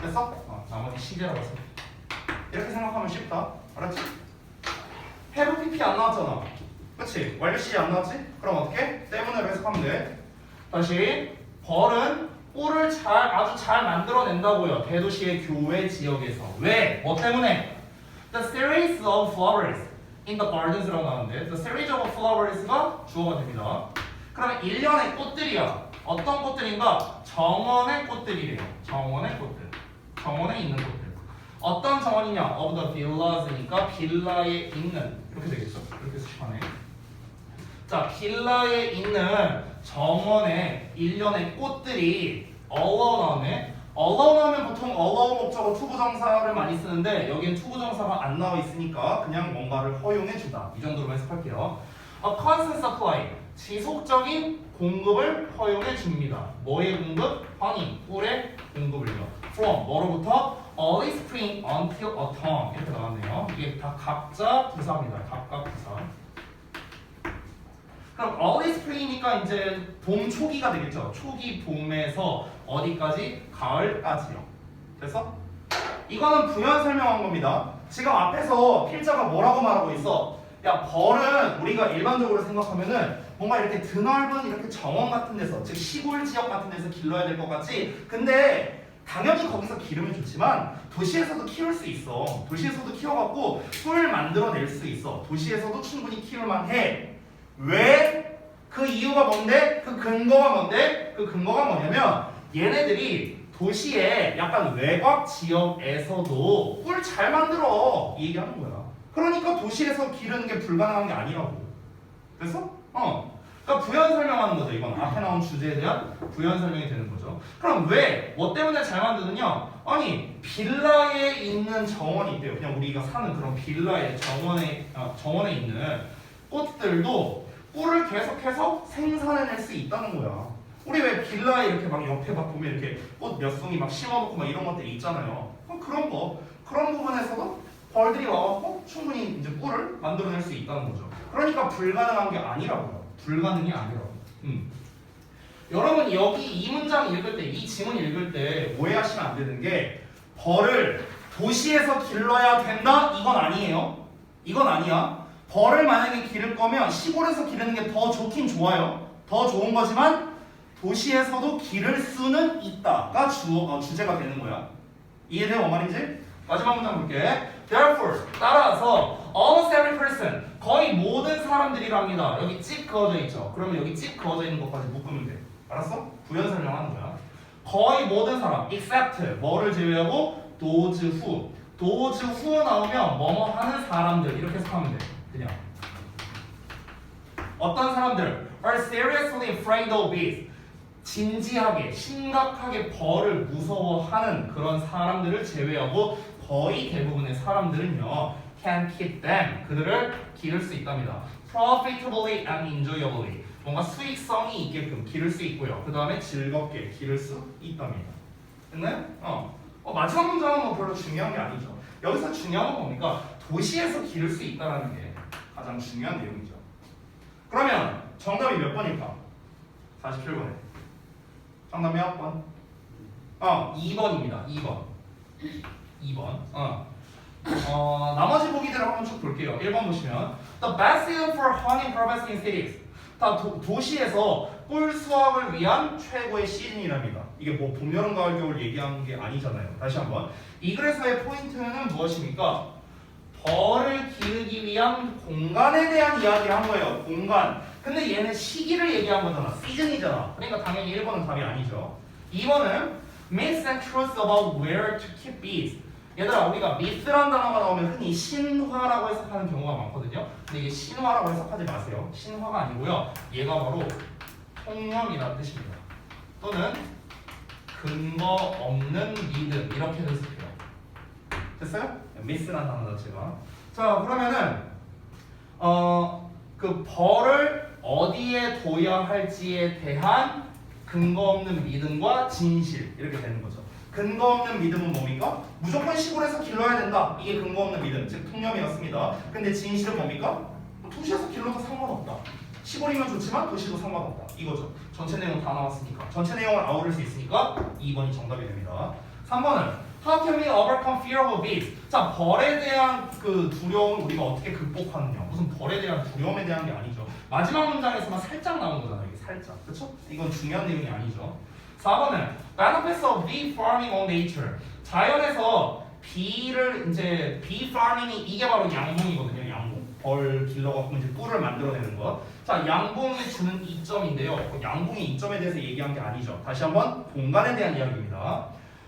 됐어? 나머지 시제라고 써. 이렇게 생각하면 쉽다. 알았지? have pp 안 나왔잖아. 그치? 완료 시제 안 나왔지? 그럼 어떻게? 때문에로 해석하면 돼. 다시 벌은 꿀을 아주 잘 만들어낸다고요. 대도시의 교외 지역에서. 왜? 뭐 때문에? The series of flowers in the gardens라고 나오는데 The series of flowers가 주어가 됩니다. 그러면 일련의 꽃들이야. 어떤 꽃들인가? 정원의 꽃들이래요. 정원의 꽃들. 정원에 있는 꽃들. 어떤 정원이냐? Of the villas니까 빌라에 있는 이렇게 되겠죠. 이렇게 수식하네. 자, 빌라에 있는 정원에 일련의 꽃들이 allow 나오네. allow 나오면 보통 allow 목적어 투부정사를 많이 쓰는데 여기엔 투부정사가 안 나와 있으니까 그냥 뭔가를 허용해주다. 이 정도로 해석할게요. A constant supply, 지속적인 공급을 허용해줍니다. 뭐의 공급? honey, 꿀의 공급을요. From, 뭐로부터? early spring until autumn 이렇게 나왔네요. 이게 다 각자 부사입니다. 각각 부사. 그럼 early spring이니까 이제 봄 초기가 되겠죠. 초기 봄에서 어디까지? 가을까지요. 됐어? 이거는 부연 설명한 겁니다. 지금 앞에서 필자가 뭐라고 말하고 있어? 야, 벌은 우리가 일반적으로 생각하면은 뭔가 이렇게 드넓은 이렇게 정원 같은 데서, 즉 시골 지역 같은 데서 길러야 될 것 같지? 근데 당연히 거기서 기르면 좋지만 도시에서도 키울 수 있어. 도시에서도 키워갖고 꿀 만들어낼 수 있어. 도시에서도 충분히 키울만 해. 왜? 그 이유가 뭔데? 그 근거가 뭔데? 그 근거가 뭐냐면 얘네들이 도시의 약간 외곽 지역에서도 꿀 잘 만들어 이 얘기하는 거야. 그러니까 도시에서 기르는 게 불가능한 게 아니라고. 됐어? 그러니까 부연 설명하는 거죠. 이건 앞에 나온 주제에 대한 부연 설명이 되는 거죠. 그럼 왜? 뭐 때문에 잘 만드느냐? 아니 빌라에 있는 정원이 있대요. 그냥 우리가 사는 그런 빌라의 정원에 있는 꽃들도 꿀을 계속해서 생산해낼 수 있다는 거야. 우리 왜 빌라에 이렇게 막 옆에 막 보면 이렇게 꽃 몇 송이 막 심어놓고 막 이런 것들 있잖아요. 그런 부분에서도 벌들이 와갖고 충분히 이제 꿀을 만들어낼 수 있다는 거죠. 그러니까 불가능한 게 아니라고요. 불가능이 아니라고. 여러분 여기 이 문장 읽을 때, 이 지문 읽을 때 오해하시면 안 되는 게 벌을 도시에서 길러야 된다? 이건 아니에요. 이건 아니야. 벌을 만약에 기를 거면 시골에서 기르는 게 더 좋긴 좋아요. 더 좋은 거지만 도시에서도 기를 수는 있다가 주제가 되는 거야. 이해돼? 뭔 말인지? 마지막 문장 볼게. Therefore, 따라서 almost every person, 거의 모든 사람들이랍니다. 여기 찍 그어져 있죠? 그러면 여기 찍 그어져 있는 것까지 묶으면 돼. 알았어? 부연 설명하는 거야. 거의 모든 사람, except, 뭐를 제외하고 those who. those who 나오면 뭐뭐 하는 사람들 이렇게 해석하면 돼. 그냥 어떤 사람들 are seriously afraid of it. 진지하게, 심각하게 벌을 무서워하는 그런 사람들을 제외하고 거의 대부분의 사람들은요 can keep them, 그들을 기를 수 있답니다. profitably and enjoyably, 뭔가 수익성이 있게끔 기를 수 있고요. 그 다음에 즐겁게 기를 수 있답니다. 됐나요? 마지막 문장은 뭐 별로 중요한 게 아니죠. 여기서 중요한 건 뭡니까? 도시에서 기를 수 있다는 게 가장 중요한 내용이죠. 그러면 정답이 몇 번일까? 47번에 정답 몇 번? 2번입니다. 2번. 나머지 보기들을 한번 쭉 볼게요. 1번 보시면 The best season for honey harvesting cities. 다 도시에서 꿀 수확을 위한 최고의 시즌이랍니다. 이게 뭐 봄, 여름, 가을, 겨울 얘기한 게 아니잖아요. 다시 한번. 이 글에서의 포인트는 무엇입니까? 벌을 기르기 위한 공간에 대한 이야기를 한 거예요. 공간. 근데 얘는 시기를 얘기한 거잖아. 시즌이잖아. 그러니까 당연히 1번은 답이 아니죠. 2번은 myths and truths about where to keep bees. 얘들아, 우리가 myth라는 단어가 나오면 흔히 신화라고 해석하는 경우가 많거든요. 근데 이게 신화라고 해석하지 마세요. 신화가 아니고요. 얘가 바로 통념이라는 뜻입니다. 또는 근거 없는 믿음 이렇게 해석해요. 됐어요? myth라는 단어 자체가. 자, 그러면은 그 벌을 어디에 둬야 할지에 대한 근거 없는 믿음과 진실 이렇게 되는 거죠. 근거 없는 믿음은 뭡니까? 무조건 시골에서 길러야 된다. 이게 근거 없는 믿음, 즉 통념이었습니다. 근데 진실은 뭡니까? 도시에서 길러도 상관없다. 시골이면 좋지만 도시도 상관없다. 이거죠. 전체 내용 다 나왔으니까. 전체 내용을 아우를 수 있으니까 2번이 정답이 됩니다. 3번은 How can we overcome fear of bees? 자, 벌에 대한 그 두려움을 우리가 어떻게 극복하느냐. 무슨 벌에 대한 두려움에 대한 게 아니죠. 마지막 문장에서만 살짝 나온 거잖아요. 이게 살짝. 그쵸? 이건 중요한 내용이 아니죠. 4번은 Benefits of bee farming on nature. 자연에서 비를 이제 bee farming이 이게 바로 양봉이거든요. 양봉. 벌 길러갖고 이제 꿀을 만들어내는 것. 자, 양봉이 주는 이점인데요. 양봉의 이점에 대해서 얘기한 게 아니죠. 다시 한번 공간에 대한 이야기입니다.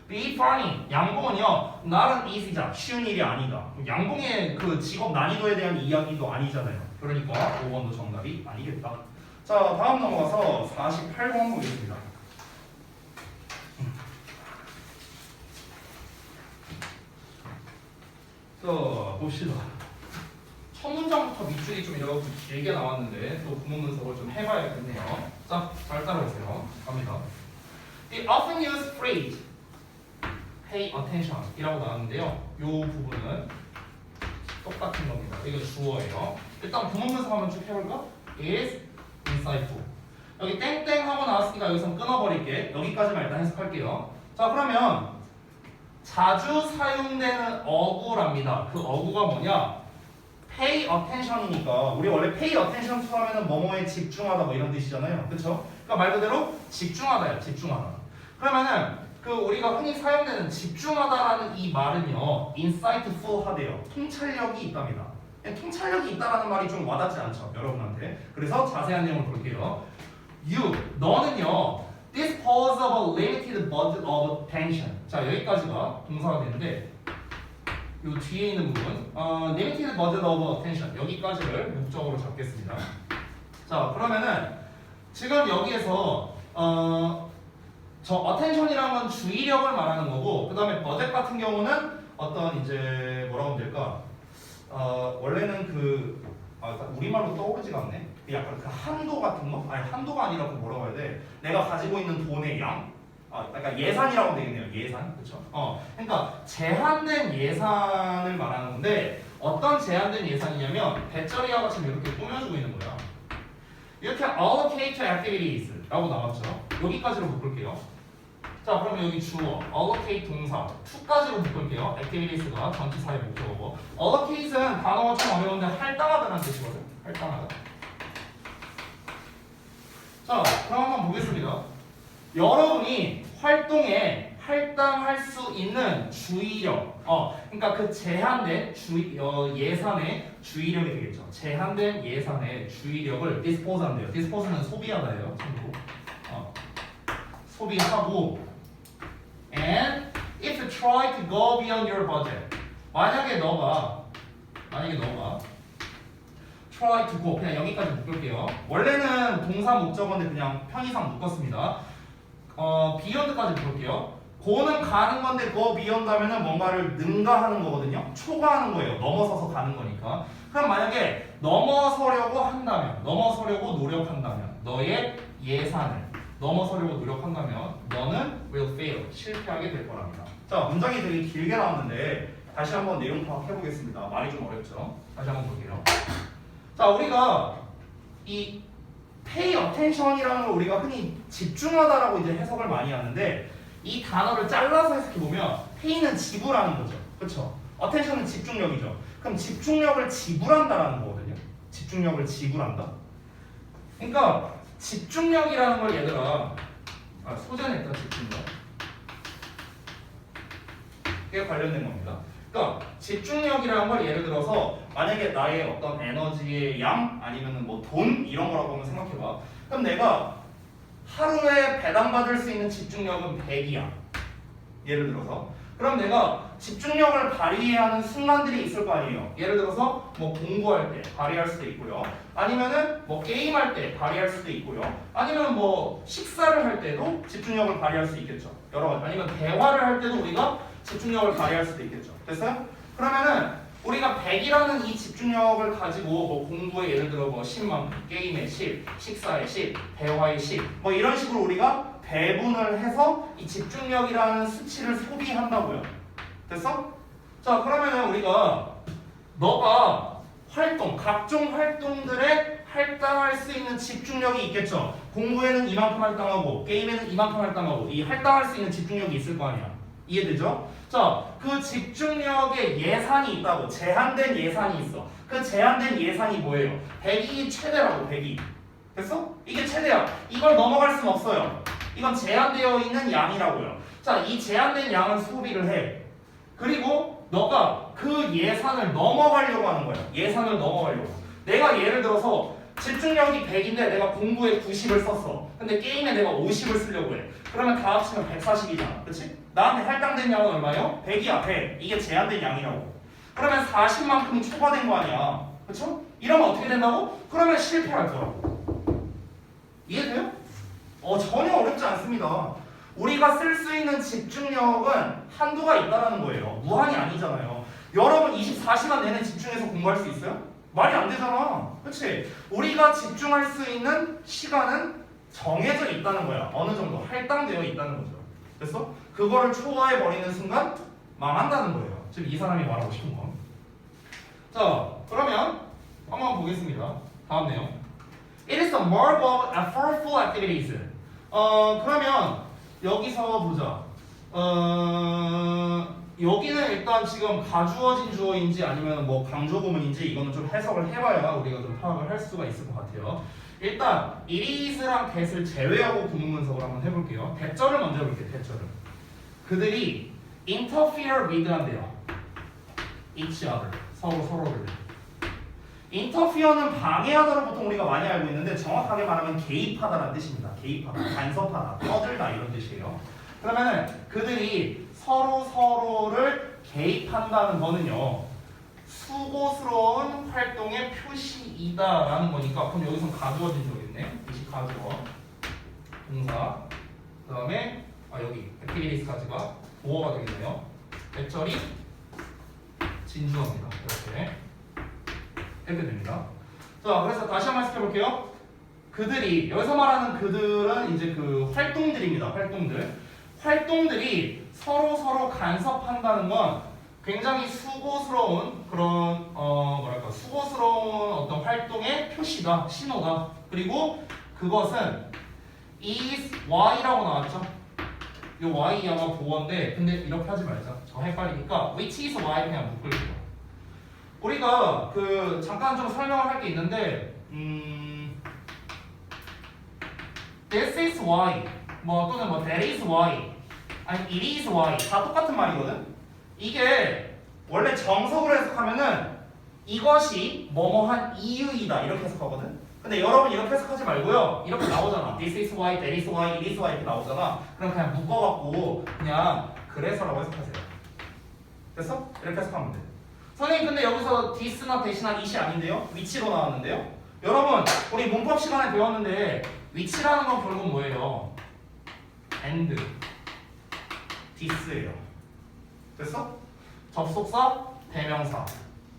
bee farming, 양봉은요, not an easy job, 쉬운 일이 아니다. 양봉의 그 직업 난이도에 대한 이야기도 아니잖아요. 그러니까 5번도 정답이 아니겠다. 자, 다음 넘어가서 48번 보겠습니다. 자, 봅시다. 첫 문장부터 밑줄이 좀 이렇게 길게 나왔는데 또 구문 분석을 좀 해봐야겠네요. 자, 잘 따라오세요. 갑니다. The often used phrase pay attention 이라고 나왔는데요. 이 부분은 똑같은 겁니다. 이거 주어예요. 일단 구문 분석 한번 쭉 해볼까? is insightful. 여기 땡땡 하고 나왔으니까 여기서 끊어버릴게. 여기까지만 일단 해석할게요. 자, 그러면 자주 사용되는 어구랍니다. 그 어구가 뭐냐? pay attention이니까 우리 원래 pay attention to 하면은 뭐뭐에 집중하다 뭐 이런 뜻이잖아요. 그쵸? 그러니까 말 그대로 집중하다예요. 집중하다. 그러면은 그 우리가 흔히 사용되는 집중하다라는 이 말은요, insightful 하대요. 통찰력이 있답니다. 통찰력이 있다라는 말이 좀 와닿지 않죠, 여러분한테. 그래서 자세한 내용을 볼게요. You, 너는요, dispose of a limited budget of attention. 자, 여기까지가 동사가 되는데 요 뒤에 있는 부분, limited budget of attention 여기까지를 목적으로 잡겠습니다. 자, 그러면은 지금 여기에서 저 attention이라는 건 주의력을 말하는 거고, 그 다음에 budget 같은 경우는 어떤 이제 뭐라고 하면 될까? 원래는 우리말로 떠오르지가 않네. 약간 그 한도 같은 거? 아니 한도가 아니라 그 뭐라고 해야 돼? 내가 가지고 있는 돈의 양? 그러니까 예산이라고 되겠네요. 예산, 그렇죠? 그러니까 제한된 예산을 말하는 건데 어떤 제한된 예산이냐면 배터리와 같이 이렇게 꾸며주고 있는 거야. 이렇게 allocate to activities라고 나왔죠. 여기까지로 묶을게요. 자, 그러면 여기 주어, allocate 동사, to까지로 묶을게요. activities가 전치사의 목적어고, allocate는 단어가 좀 어려운데 할당하다는 뜻이거든. 할당하다. 자, 그럼 한번 보겠습니다. 여러분이 활동에 할당할 수 있는 주의력, 그러니까 그 제한된 예산의 주의력이 되겠죠. 제한된 예산의 주의력을 dispose 한대요. dispose는 소비하다예요. 참고로. 소비하고, and if you try to go beyond your budget, 만약에 너가 try to go, 그냥 여기까지 묶을게요. 원래는 동사 목적어인데 그냥 편의상 묶었습니다. beyond까지 묶을게요. go는 가는 건데 go beyond 하면은 뭔가를 능가하는 거거든요. 초과하는 거예요. 넘어서서 가는 거니까. 그럼 만약에 넘어서려고 노력한다면, 너의 예산을 넘어서려고 노력한다면 너는 will fail, 실패하게 될 거랍니다. 자, 문장이 되게 길게 나왔는데 다시 한번 내용 파악해보겠습니다. 말이 좀 어렵죠? 다시 한번 볼게요. 자, 우리가 이 pay attention이라는 걸 우리가 흔히 집중하다라고 이제 해석을 많이 하는데 이 단어를 잘라서 해석해보면 pay는 지불하는 거죠. 그렇죠? attention은 집중력이죠. 그럼 집중력을 지불한다라는 거거든요. 집중력을 지구란다. 그러니까 집중력이라는 걸 얘들아 소재는 일단 집중력 에 관련된 겁니다. 그러니까 집중력이라는 걸 예를 들어서 만약에 나의 어떤 에너지의 양 아니면은 뭐 돈 이런 거라고 한번 생각해봐. 그럼 내가 하루에 배당받을 수 있는 집중력은 100이야. 예를 들어서 그럼 내가 집중력을 발휘해야 하는 순간들이 있을 거 아니에요. 예를 들어서 뭐 공부할 때 발휘할 수도 있고요. 아니면은 뭐 게임할 때 발휘할 수도 있고요. 아니면 뭐 식사를 할 때도 집중력을 발휘할 수 있겠죠. 여러 가지. 아니면 대화를 할 때도 우리가 집중력을 발휘할 수도 있겠죠. 됐어요? 그러면은 우리가 100이라는 이 집중력을 가지고 뭐 공부에 예를 들어 뭐 10만큼, 게임에 10, 식사에 10, 대화에 10, 뭐 이런 식으로 우리가 배분을 해서 이 집중력이라는 수치를 소비한다고요. 됐어? 자, 그러면은 우리가 너가 각종 활동들에 할당할 수 있는 집중력이 있겠죠. 공부에는 이만큼 할당하고 게임에는 이만큼 할당하고 이 할당할 수 있는 집중력이 있을 거 아니야. 이해되죠? 자, 그 집중력에 예산이 있다고. 제한된 예산이 있어. 그 제한된 예산이 뭐예요? 100이 최대라고. 100이. 됐어? 이게 최대야. 이걸 넘어갈 순 없어요. 이건 제한되어 있는 양이라고요. 자, 이 제한된 양은 소비를 해. 그리고 너가 그 예산을 넘어가려고 하는 거야. 예산을 넘어가려고. 내가 예를 들어서 집중력이 100인데 내가 공부에 90을 썼어. 근데 게임에 내가 50을 쓰려고 해. 그러면 다 합치면 140이잖아. 그치? 나한테 할당된 양은 얼마예요? 100이야. 100. 이게 제한된 양이라고. 그러면 40만큼이 초과된 거 아니야. 그쵸? 이러면 어떻게 된다고? 그러면 실패할 거라고. 이해돼요? 전혀 어렵지 않습니다. 우리가 쓸 수 있는 집중력은 한도가 있다는 거예요. 무한이 아니잖아요. 여러분 24시간 내내 집중해서 공부할 수 있어요? 말이 안 되잖아. 그치? 우리가 집중할 수 있는 시간은 정해져 있다는 거야. 어느 정도 할당되어 있다는 거죠. 됐어? 그거를 초과해 버리는 순간 망한다는 거예요. 지금 이 사람이 말하고 싶은 건. 자, 그러면 한번 보겠습니다. 다음 내용. It is a marvel of effortful activities. 그러면 여기서 보자. 여기는 일단 지금 가주어진 주어인지 아니면 뭐 강조구문인지 이거는 좀 해석을 해봐야 우리가 좀 파악을 할 수가 있을 것 같아요. 일단 it is랑 that을 제외하고 구문 분석을 한번 해볼게요. 대절을 먼저 해볼게요. 대절을. 그들이 interfere with 한대요. each other. 서로를. interfere는 방해하다로 보통 우리가 많이 알고 있는데 정확하게 말하면 개입하다라는 뜻입니다. 개입하다, 간섭하다, 떠들다 이런 뜻이에요. 그러면은 그들이 서로를 개입한다는 거는요. 수고스러운 활동의 표시이다라는 거니까 그럼 여기서 가주어진 적이겠네. 이시 가주어 동사 그 다음에 여기 activities까지가 보어가 되겠네요. 대절이 진주어입니다. 이렇게 됩니다. 자, 그래서 다시 한번 해석해볼게요. 그들이 여기서 말하는 그들은 이제 그 활동들입니다. 활동들이 서로 간섭한다는 건 굉장히 수고스러운 그런 수고스러운 어떤 활동의 표시다, 신호다. 그리고 그것은 is y라고 나왔죠. 이 y 아마 보어인데 근데 이렇게 하지 말자. 저 헷갈리니까 which is y 그냥 묶을게요. 우리가 잠깐 좀 설명을 할 게 있는데 this is y 또는 that is y 아니 it is y 다 똑같은 말이거든. 이게 원래 정석으로 해석하면은 이것이 뭐뭐한 이유이다 이렇게 해석하거든. 근데 여러분 이렇게 해석하지 말고요. 이렇게 나오잖아. This is why, that is why, it is why 이렇게 나오잖아. 그럼 그냥 묶어갖고 그냥 그래서라고 해석하세요. 됐어? 이렇게 해석하면 돼. 선생님 근데 여기서 this나 that이나 it이 아닌데요? 위치로 나왔는데요? 여러분 우리 문법 시간에 배웠는데 위치라는 건 결국 뭐예요? and this예요. 됐어? 접속사, 대명사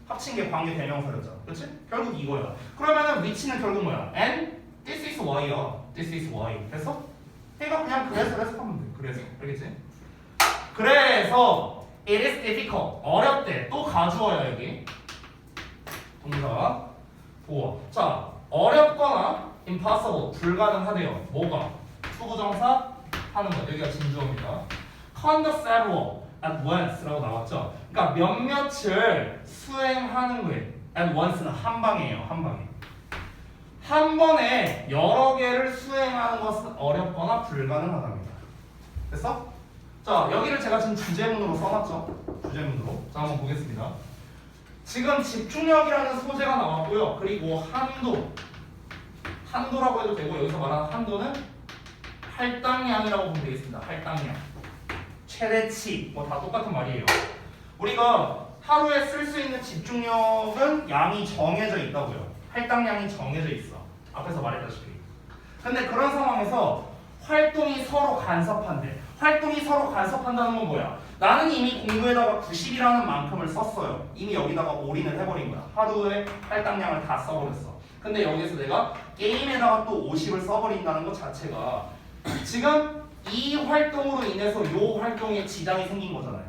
합친 게 관계 대명사였죠. 그렇지? 결국 이거야. 그러면은 위치는 결국 뭐야? and this is y야. this is y. 됐어? 그러니까 그냥 그래서 해석하면 돼. 그래서 알겠지? 그래서 it is difficult. 어렵대. 또 가주어야 여기. 동사 보어. 자, 어렵거나 impossible. 불가능하대요. 뭐가? 투부정사 하는 거. 여기가 진주어입니다. conduct several at once라고 나왔죠. 그러니까 몇몇을 수행하는 거에 and once는 한 방이에요. 한 방에. 한 번에 여러 개를 수행하는 것은 어렵거나 불가능하답니다. 됐어? 자, 여기를 제가 지금 주제문으로 써놨죠. 주제문으로. 자, 한번 보겠습니다. 지금 집중력이라는 소재가 나왔고요. 그리고 한도라고 해도 되고, 여기서 말하는 한도는 할당량이라고 보면 되겠습니다. 할당량. 최대치. 뭐 다 똑같은 말이에요. 우리가 하루에 쓸 수 있는 집중력은 양이 정해져 있다고요. 할당량이 정해져 있어. 앞에서 말했다시피. 근데 그런 상황에서 활동이 서로 간섭한대. 활동이 서로 간섭한다는 건 뭐야? 나는 이미 공부에다가 90이라는 만큼을 썼어요. 이미 여기다가 올인을 해버린 거야. 하루에 할당량을 다 써버렸어. 근데 여기서 내가 게임에다가 또 50을 써버린다는 것 자체가 지금 이 활동으로 인해서 이 활동에 지장이 생긴 거잖아요.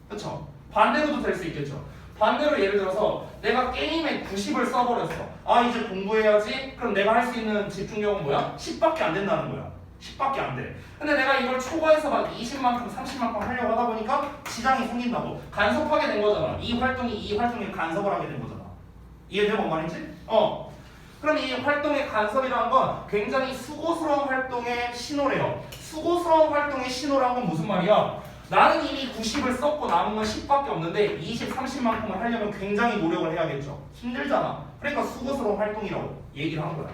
그렇죠? 반대로도 될 수 있겠죠. 반대로 예를 들어서 내가 게임에 90을 써버렸어. 아, 이제 공부해야지. 그럼 내가 할 수 있는 집중력은 뭐야? 10밖에 안 된다는 거야. 10밖에 안 돼. 근데 내가 이걸 초과해서 막 20만큼, 30만큼 하려고 하다 보니까 지장이 생긴다고. 간섭하게 된 거잖아. 이 활동에 간섭을 하게 된 거잖아. 이해돼? 뭔 말인지? 그럼 이 활동의 간섭이라는 건 굉장히 수고스러운 활동의 신호래요. 수고스러운 활동의 신호란 건 무슨 말이야? 나는 이미 90을 썼고 남은 건 10밖에 없는데 20, 30만큼을 하려면 굉장히 노력을 해야겠죠. 힘들잖아. 그러니까 수고스러운 활동이라고 얘기를 한 거야.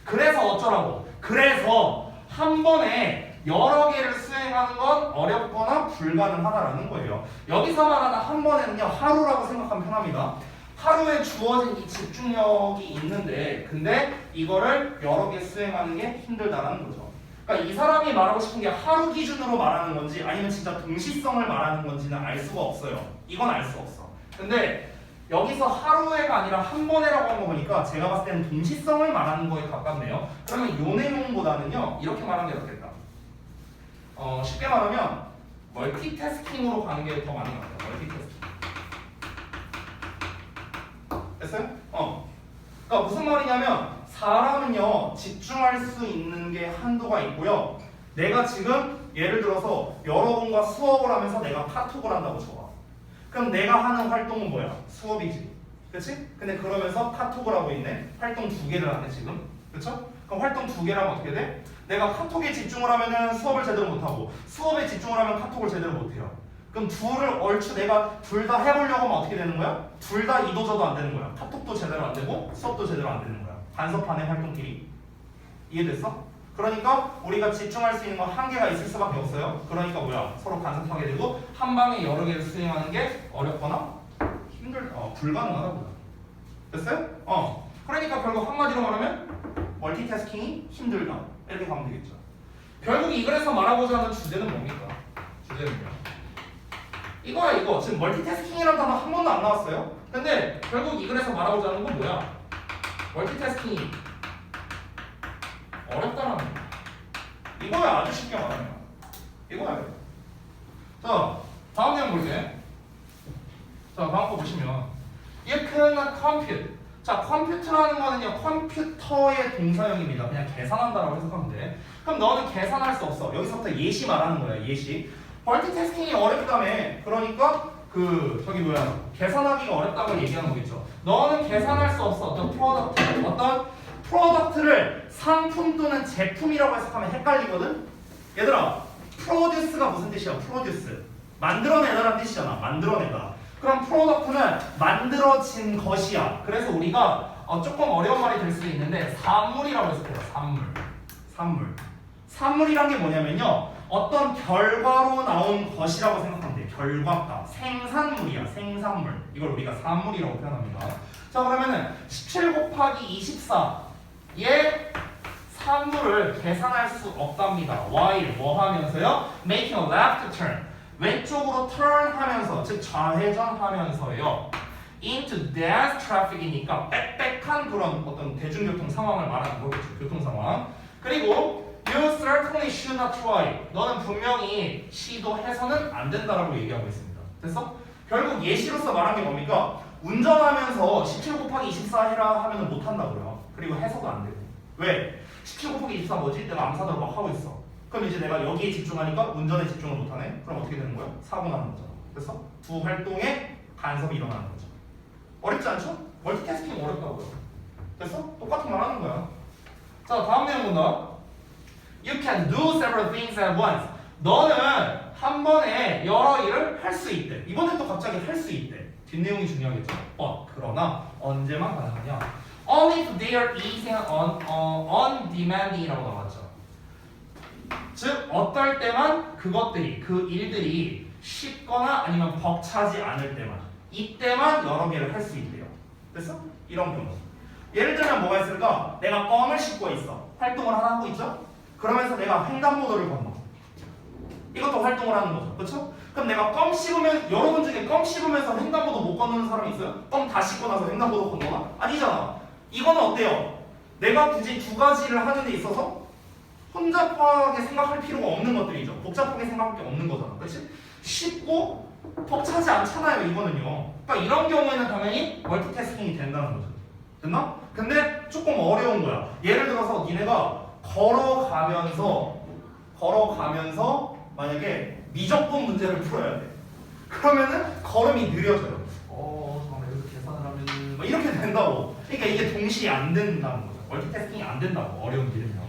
그래서 어쩌라고? 그래서 한 번에 여러 개를 수행하는 건 어렵거나 불가능하다라는 거예요. 여기서 말하는 한 번에는요, 하루라고 생각하면 편합니다. 하루에 주어진 이 집중력이 있는데 근데 이거를 여러 개 수행하는 게 힘들다라는 거죠. 그러니까 이 사람이 말하고 싶은 게 하루 기준으로 말하는 건지 아니면 진짜 동시성을 말하는 건지는 알 수가 없어요. 이건 알 수 없어. 근데 여기서 하루에가 아니라 한 번에라고 한 거 보니까 제가 봤을 때는 동시성을 말하는 거에 가깝네요. 그러면 요 내용보다는요 이렇게 말하는 게 낫겠다. 쉽게 말하면 멀티태스킹으로 가는 게 더 맞는 것 같아요. 멀티태스킹. 됐어요? 그러니까 무슨 말이냐면 사람은요 집중할 수 있는 게 한도가 있고요. 내가 지금 예를 들어서 여러분과 수업을 하면서 내가 카톡을 한다고 쳐봐. 그럼 내가 하는 활동은 뭐야? 수업이지. 그치? 근데 그러면서 카톡을 하고 있네. 활동 2개를 하네 지금. 그쵸? 그럼 활동 2개를 하면 어떻게 돼? 내가 카톡에 집중을 하면은 수업을 제대로 못하고 수업에 집중을 하면 카톡을 제대로 못해요. 그럼 둘을 얼추 내가 둘 다 해보려고 하면 어떻게 되는 거야? 둘 다 이도저도 안 되는 거야. 카톡도 제대로 안 되고 수업도 제대로 안 되는 거야. 간섭하는 활동끼리. 이해됐어? 그러니까 우리가 집중할 수 있는 건 한계가 있을 수밖에 없어요. 그러니까 뭐야? 서로 간섭하게 되고 한 방에 여러 개를 수행하는 게 어렵거나 불가능하다고요. 됐어요? 그러니까 결국 한마디로 말하면 멀티태스킹이 힘들다. 이렇게 가면 되겠죠. 결국 이 글에서 말하고자 하는 주제는 뭡니까? 주제는요. 이거야 이거. 지금 멀티태스킹이라는 단어 한 번도 안 나왔어요. 근데 결국 이 글에서 말하고자 하는 건 뭐야? 멀티태스킹이 어렵다라는 거야. 이거야 아주 쉽게 말하면. 이거야. 자, 다음 내용 볼게. 자, 다음 거 보시면 You can compute. 자, 컴퓨트라는 거는요 컴퓨터의 동사형입니다. 그냥 계산한다라고 해석하면 돼. 그럼 너는 계산할 수 없어. 여기서부터 예시 말하는 거야. 예시. 멀티태스킹이 어렵다며. 그러니까 계산하기가 어렵다고 얘기하는 거겠죠. 너는 계산할 수 없어. 어떤 프로덕트를 상품 또는 제품이라고 해석하면 헷갈리거든. 얘들아, 프로듀스가 무슨 뜻이야? 프로듀스 만들어내다라는 뜻이잖아. 만들어내다. 그럼 프로덕트는 만들어진 것이야. 그래서 우리가 조금 어려운 말이 될 수도 있는데 산물이라고 해석해요. 산물이란 게 뭐냐면요 어떤 결과로 나온 것이라고 생각하면 돼요. 결과가 생산물이야. 생산물. 이걸 우리가 산물이라고 표현합니다. 자, 그러면은 17 곱하기 24의 산물을 계산할 수 없답니다. while 뭐 하면서요? making a left turn. 왼쪽으로 turn 하면서, 즉 좌회전하면서요. into dense traffic이니까 빽빽한 그런 어떤 대중교통 상황을 말하는 거겠죠. 교통 상황. 그리고 you certainly should not try. 너는 분명히 시도해서는 안 된다라고 얘기하고 있습니다. 됐어? 결국 예시로서 말한 게 뭡니까? 운전하면서 17 곱하기 24 해라 하면 못 한다고요. 그리고 해서도 안 되고. 왜? 17 곱하기 24 뭐지? 내가 암사대로 막 하고 있어. 그럼 이제 내가 여기에 집중하니까 운전에 집중을 못하네? 그럼 어떻게 되는 거야? 사고 나는 거잖아. 그래서 두 활동에 간섭이 일어나는 거죠. 어렵지 않죠? 멀티태스킹 어렵다고요. 됐어? 똑같은 말 하는 거야. 자, 다음 내용 본다. You can do several things at once. 너는 한 번에 여러 일을 할 수 있대. 이번엔 또 갑자기 할 수 있대. 뒷내용이 중요하겠죠. 그러나 언제만 가능하냐? Only if they are easy and undemanding이라고 나왔죠. 즉 어떨 때만 그것들이 그 일들이 쉽거나 아니면 벅차지 않을 때만 이때만 여러 개를 할 수 있대요. 됐어? 이런 경우. 예를 들면 뭐가 있을까? 내가 껌을 씹고 있어. 활동을 하나 하고 있죠? 그러면서 내가 횡단보도를 건너. 이것도 활동을 하는 거죠. 그렇죠? 그럼 내가 껌 씹으면 여러분 중에 껌 씹으면서 횡단보도 못 건너는 사람 있어요? 껌 다 씹고 나서 횡단보도 건너나? 아니잖아. 이거는 어때요? 내가 굳이 두 가지를 하는 데 있어서 혼잡하게 생각할 필요가 없는 것들이죠. 복잡하게 생각할 게 없는 거잖아. 그렇지? 쉽고 벅차지 않잖아요. 이거는요. 그러니까 이런 경우에는 당연히 멀티태스킹이 된다는 거죠. 됐나? 근데 조금 어려운 거야. 예를 들어서 니네가 걸어가면서 만약에 미적분 문제를 풀어야 돼. 그러면은 걸음이 느려져요. 잠깐만 여기서 계산을 하면 뭐 이렇게 된다고. 그러니까 이게 동시에 안 된다는 거죠. 멀티태스킹이 안 된다고. 어려운 일은요.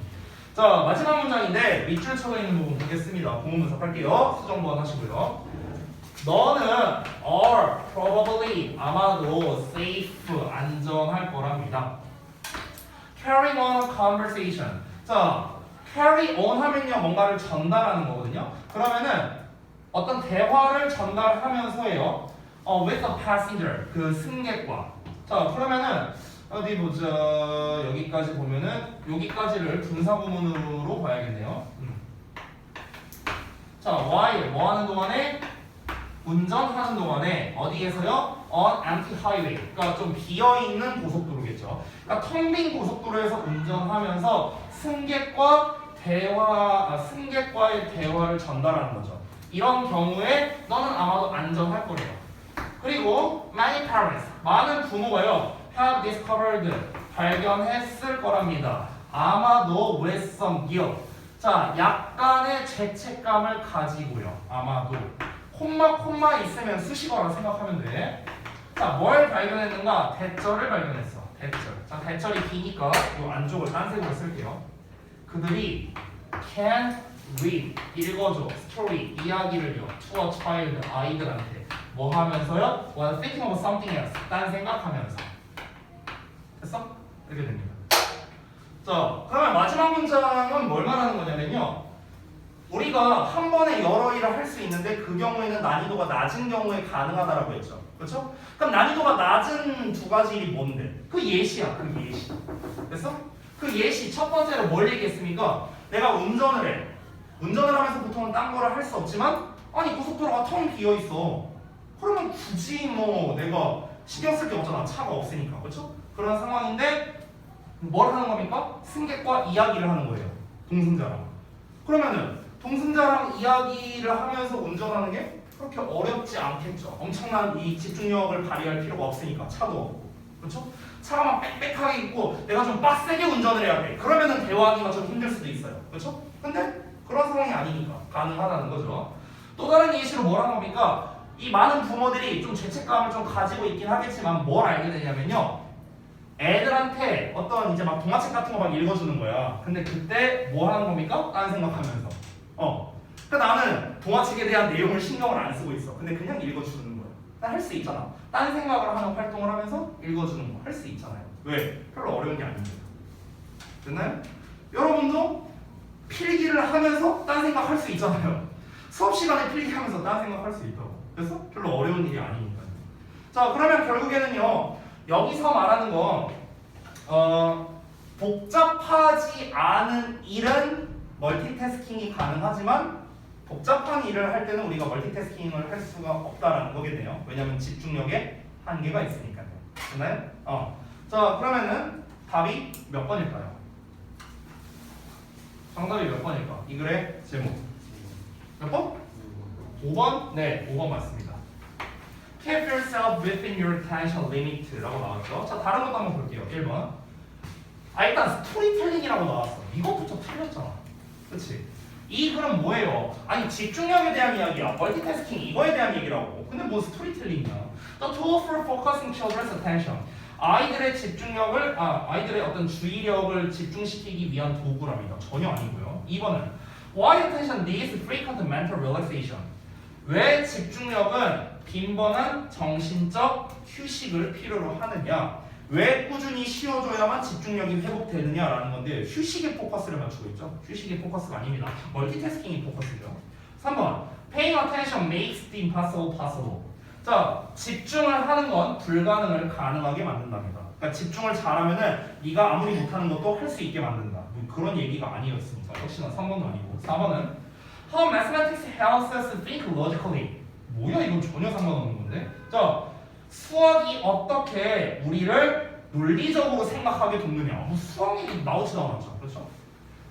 자, 마지막 문장인데 밑줄 쳐져 있는 부분 보겠습니다. 구문 분석할게요. 수정 보완 하시고요. 너는 are probably 아마도 safe 안전할 거랍니다. Carrying on a conversation. 자, carry on 하면요 뭔가를 전달하는 거거든요. 그러면은 어떤 대화를 전달하면서요. with a passenger 그 승객과. 자, 그러면은 어디 보자. 여기까지 보면은 여기까지를 분사구문으로 봐야겠네요. 자, while 뭐 하는 동안에 운전하는 동안에 어디에서요? on empty highway. 그러니까 좀 비어 있는 고속도로겠죠. 그러니까 텅 빈 고속도로에서 운전하면서 승객과의 대화를 전달하는 거죠. 이런 경우에 너는 아마도 안전할 거래요. 그리고 many parents 많은 부모가요 have discovered 발견했을 거랍니다. 아마도 with some guilt. 자, 약간의 죄책감을 가지고요. 아마도. 콤마 있으면 수식어라 생각하면 돼. 자, 뭘 발견했는가? 대절을 발견했어. 대절. 자, 대절이 기니까 이 안쪽을 딴 색으로 쓸게요. 그들이 can read 읽어줘 story 이야기를요 to a child 아이들한테 뭐 하면서요? while thinking of something else 딴 생각하면서. 됐어? 이렇게 됩니다. 자, 그러면 마지막 문장은 뭘 말하는 거냐면요. 우리가 한 번에 여러 일을 할 수 있는데 그 경우에는 난이도가 낮은 경우에 가능하다라고 했죠. 그렇죠? 그럼 난이도가 낮은 두 가지 일이 뭔데? 그 예시야. 그 예시. 됐어? 그 예시 첫 번째로 뭘 얘기했습니까? 내가 운전을 해. 운전을 하면서 보통은 딴 거를 할 수 없지만 아니 고속도로가 텅 비어 있어. 그러면 굳이 뭐 내가 신경 쓸 게 없잖아. 차가 없으니까. 그렇죠? 그런 상황인데 뭘 하는 겁니까? 승객과 이야기를 하는 거예요. 동승자랑. 그러면은 동승자랑 이야기를 하면서 운전하는 게 그렇게 어렵지 않겠죠. 엄청난 이 집중력을 발휘할 필요가 없으니까 차도 없고. 그렇죠? 차가 막 빽빽하게 있고 내가 좀 빡세게 운전을 해야 돼. 그러면은 대화하기가 좀 힘들 수도 있어요. 그렇죠? 근데 그런 상황이 아니니까 가능하다는 거죠. 또 다른 예시로 뭐라는 겁니까? 이 많은 부모들이 좀 죄책감을 좀 가지고 있긴 하겠지만 뭘 알게 되냐면요. 애들한테 어떤 이제 막 동화책 같은 거 막 읽어주는 거야. 근데 그때 뭐 하는 겁니까? 딴 생각하면서. 그러니까 나는 동화책에 대한 내용을 신경을 안 쓰고 있어. 근데 그냥 읽어주는 거야. 난 할 수 있잖아. 딴 생각을 하는 활동을 하면서 읽어주는 거 할 수 있잖아요. 왜? 별로 어려운 게 아닌데. 됐나요? 여러분도 필기를 하면서 딴 생각 할 수 있잖아요. 수업 시간에 필기하면서 딴 생각 할 수 있다고. 그래서 별로 어려운 일이 아니니까요. 자, 그러면 결국에는요. 여기서 말하는 건 복잡하지 않은 일은 멀티태스킹이 가능하지만 복잡한 일을 할 때는 우리가 멀티태스킹을 할 수가 없다라는 거겠네요. 왜냐하면 집중력에 한계가 있으니까요. 됐나요? 자, 그러면은 답이 몇 번일까요? 정답이 몇 번일까? 이 글의 제목 몇 번? 5번? 네, 5번 맞습니다. Keep yourself within your attention limit라고 나왔죠. 자, 다른 것도 한번 볼게요. 1번. 일단 스토리텔링이라고 나왔어. 이것부터 틀렸잖아. 그치? 이 글은 뭐예요? 아니 집중력에 대한 이야기야. 멀티태스킹 이거에 대한 얘기라고. 근데 뭐 스토리텔링이야. The tool for focusing children's attention. 아이들의 집중력을 아이들의 어떤 주의력을 집중시키기 위한 도구랍니다. 전혀 아니고요. 2번은 Why attention needs frequent mental relaxation? 왜 집중력은 빈번한 정신적 휴식을 필요로 하느냐? 왜 꾸준히 쉬어줘야만 집중력이 회복되느냐라는 건데 휴식에 포커스를 맞추고 있죠. 휴식이 포커스가 아닙니다. 멀티태스킹이 포커스죠. 3번 Paying attention makes the impossible possible. 자, 집중을 하는 건 불가능을 가능하게 만든답니다. 그러니까 집중을 잘하면은 네가 아무리 못하는 것도 할 수 있게 만든다. 뭐 그런 얘기가 아니었습니다. 역시나 3번도 아니고 4번은 How mathematics helps us think logically. 뭐야 이건 전혀 상관없는 건데. 자, 수학이 어떻게 우리를 논리적으로 생각하게 돕느냐. 뭐 수학 얘기 나오지도 않았죠. 그렇죠?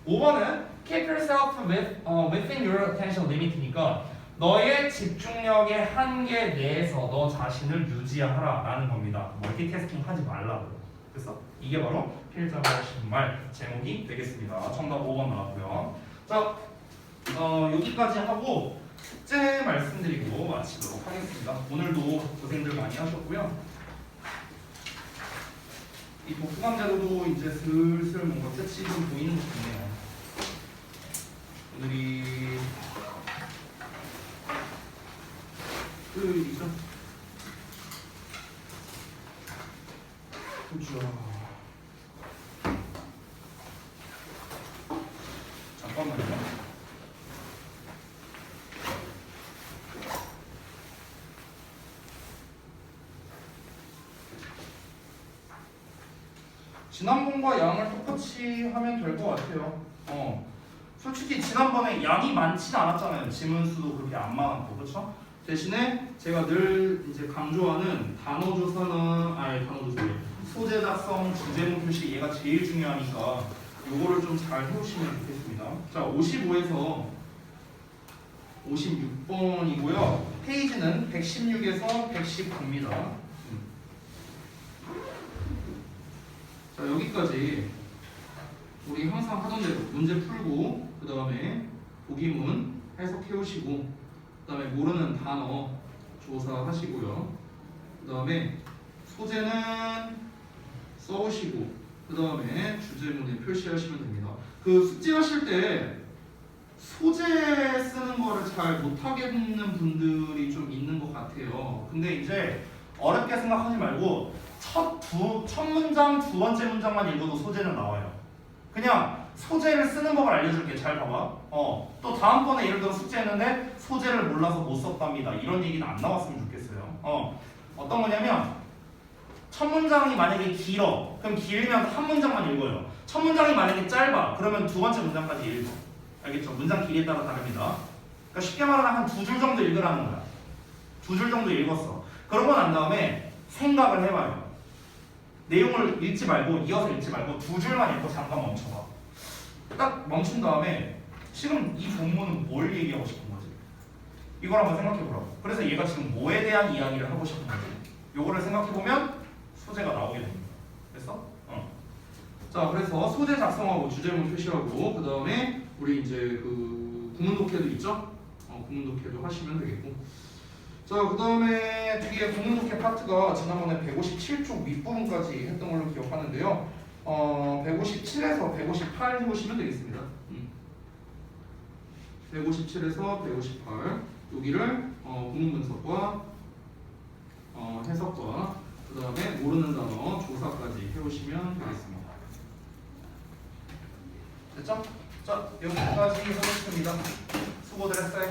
5번은 Keep yourself within your attention limit니까 너의 집중력의 한계 내에서 너 자신을 유지하라 라는 겁니다. 멀티태스킹 하지 말라고. 그래서 이게 바로 필자가 하신 말 제목이 되겠습니다. 정답 5번 나왔고요. 자, 여기까지 하고 숙제 말씀드리고 마치도록 하겠습니다. 오늘도 고생들 많이 하셨고요. 이 독후감 자료도 이제 슬슬 뭔가 끝이 좀 보이는 것 같네요. 오늘이 토요일이죠? 그죠. 잠깐만요. 지난번과 양을 똑같이 하면 될 것 같아요. 솔직히 지난번에 양이 많지는 않았잖아요. 지문수도 그렇게 안 많았고, 그렇죠? 대신에 제가 늘 이제 강조하는 소재 작성, 주제문 표시 얘가 제일 중요하니까 요거를 좀 잘 해오시면 좋겠습니다. 자, 55에서 56번이고요. 페이지는 116에서 119입니다. 자, 여기까지 우리 항상 하던 대로 문제 풀고 그 다음에 보기문 해석해 오시고 그 다음에 모르는 단어 조사하시고요. 그 다음에 소재는 써오시고 그 다음에 주제문에 표시하시면 됩니다. 그 숙제하실 때 소재 쓰는 거를 잘 못하겠는 분들이 좀 있는 것 같아요. 근데 이제 어렵게 생각하지 말고 첫 문장, 두 번째 문장만 읽어도 소재는 나와요. 그냥 소재를 쓰는 법을 알려줄게. 잘 봐봐. 또 다음번에 예를 들어 숙제했는데 소재를 몰라서 못 썼답니다. 이런 얘기는 안 나왔으면 좋겠어요. 어떤 거냐면 첫 문장이 만약에 길어. 그럼 길면 한 문장만 읽어요. 첫 문장이 만약에 짧아. 그러면 두 번째 문장까지 읽어. 알겠죠? 문장 길이에 따라 다릅니다. 그러니까 쉽게 말하면 한 두 줄 정도 읽으라는 거야. 두 줄 정도 읽었어. 그러고 난 다음에 생각을 해봐요. 내용을 읽지 말고 이어서 읽지 말고 두 줄만 읽고 잠깐 멈춰봐. 딱 멈춘 다음에 지금 이 본문은 뭘 얘기하고 싶은 거지? 이걸 한번 생각해보라고. 그래서 얘가 지금 뭐에 대한 이야기를 하고 싶은 거지? 요거를 생각해보면 소재가 나오게 됩니다. 됐어? 자, 그래서 소재 작성하고 주제문 표시하고 그 다음에 우리 이제 그 구문 독해도 있죠? 구문 독해도 하시면 되겠고. 자, 그 다음에 뒤에 구문 독해 파트가 지난번에 157쪽 윗부분까지 했던 걸로 기억하는데요. 157에서 158 해보시면 되겠습니다. 157에서 158 여기를 구문 분석과 해석과 그 다음에 모르는 단어 조사까지 해오시면 되겠습니다. 됐죠? 자, 여기까지 해보겠습니다. 수고들 했어요.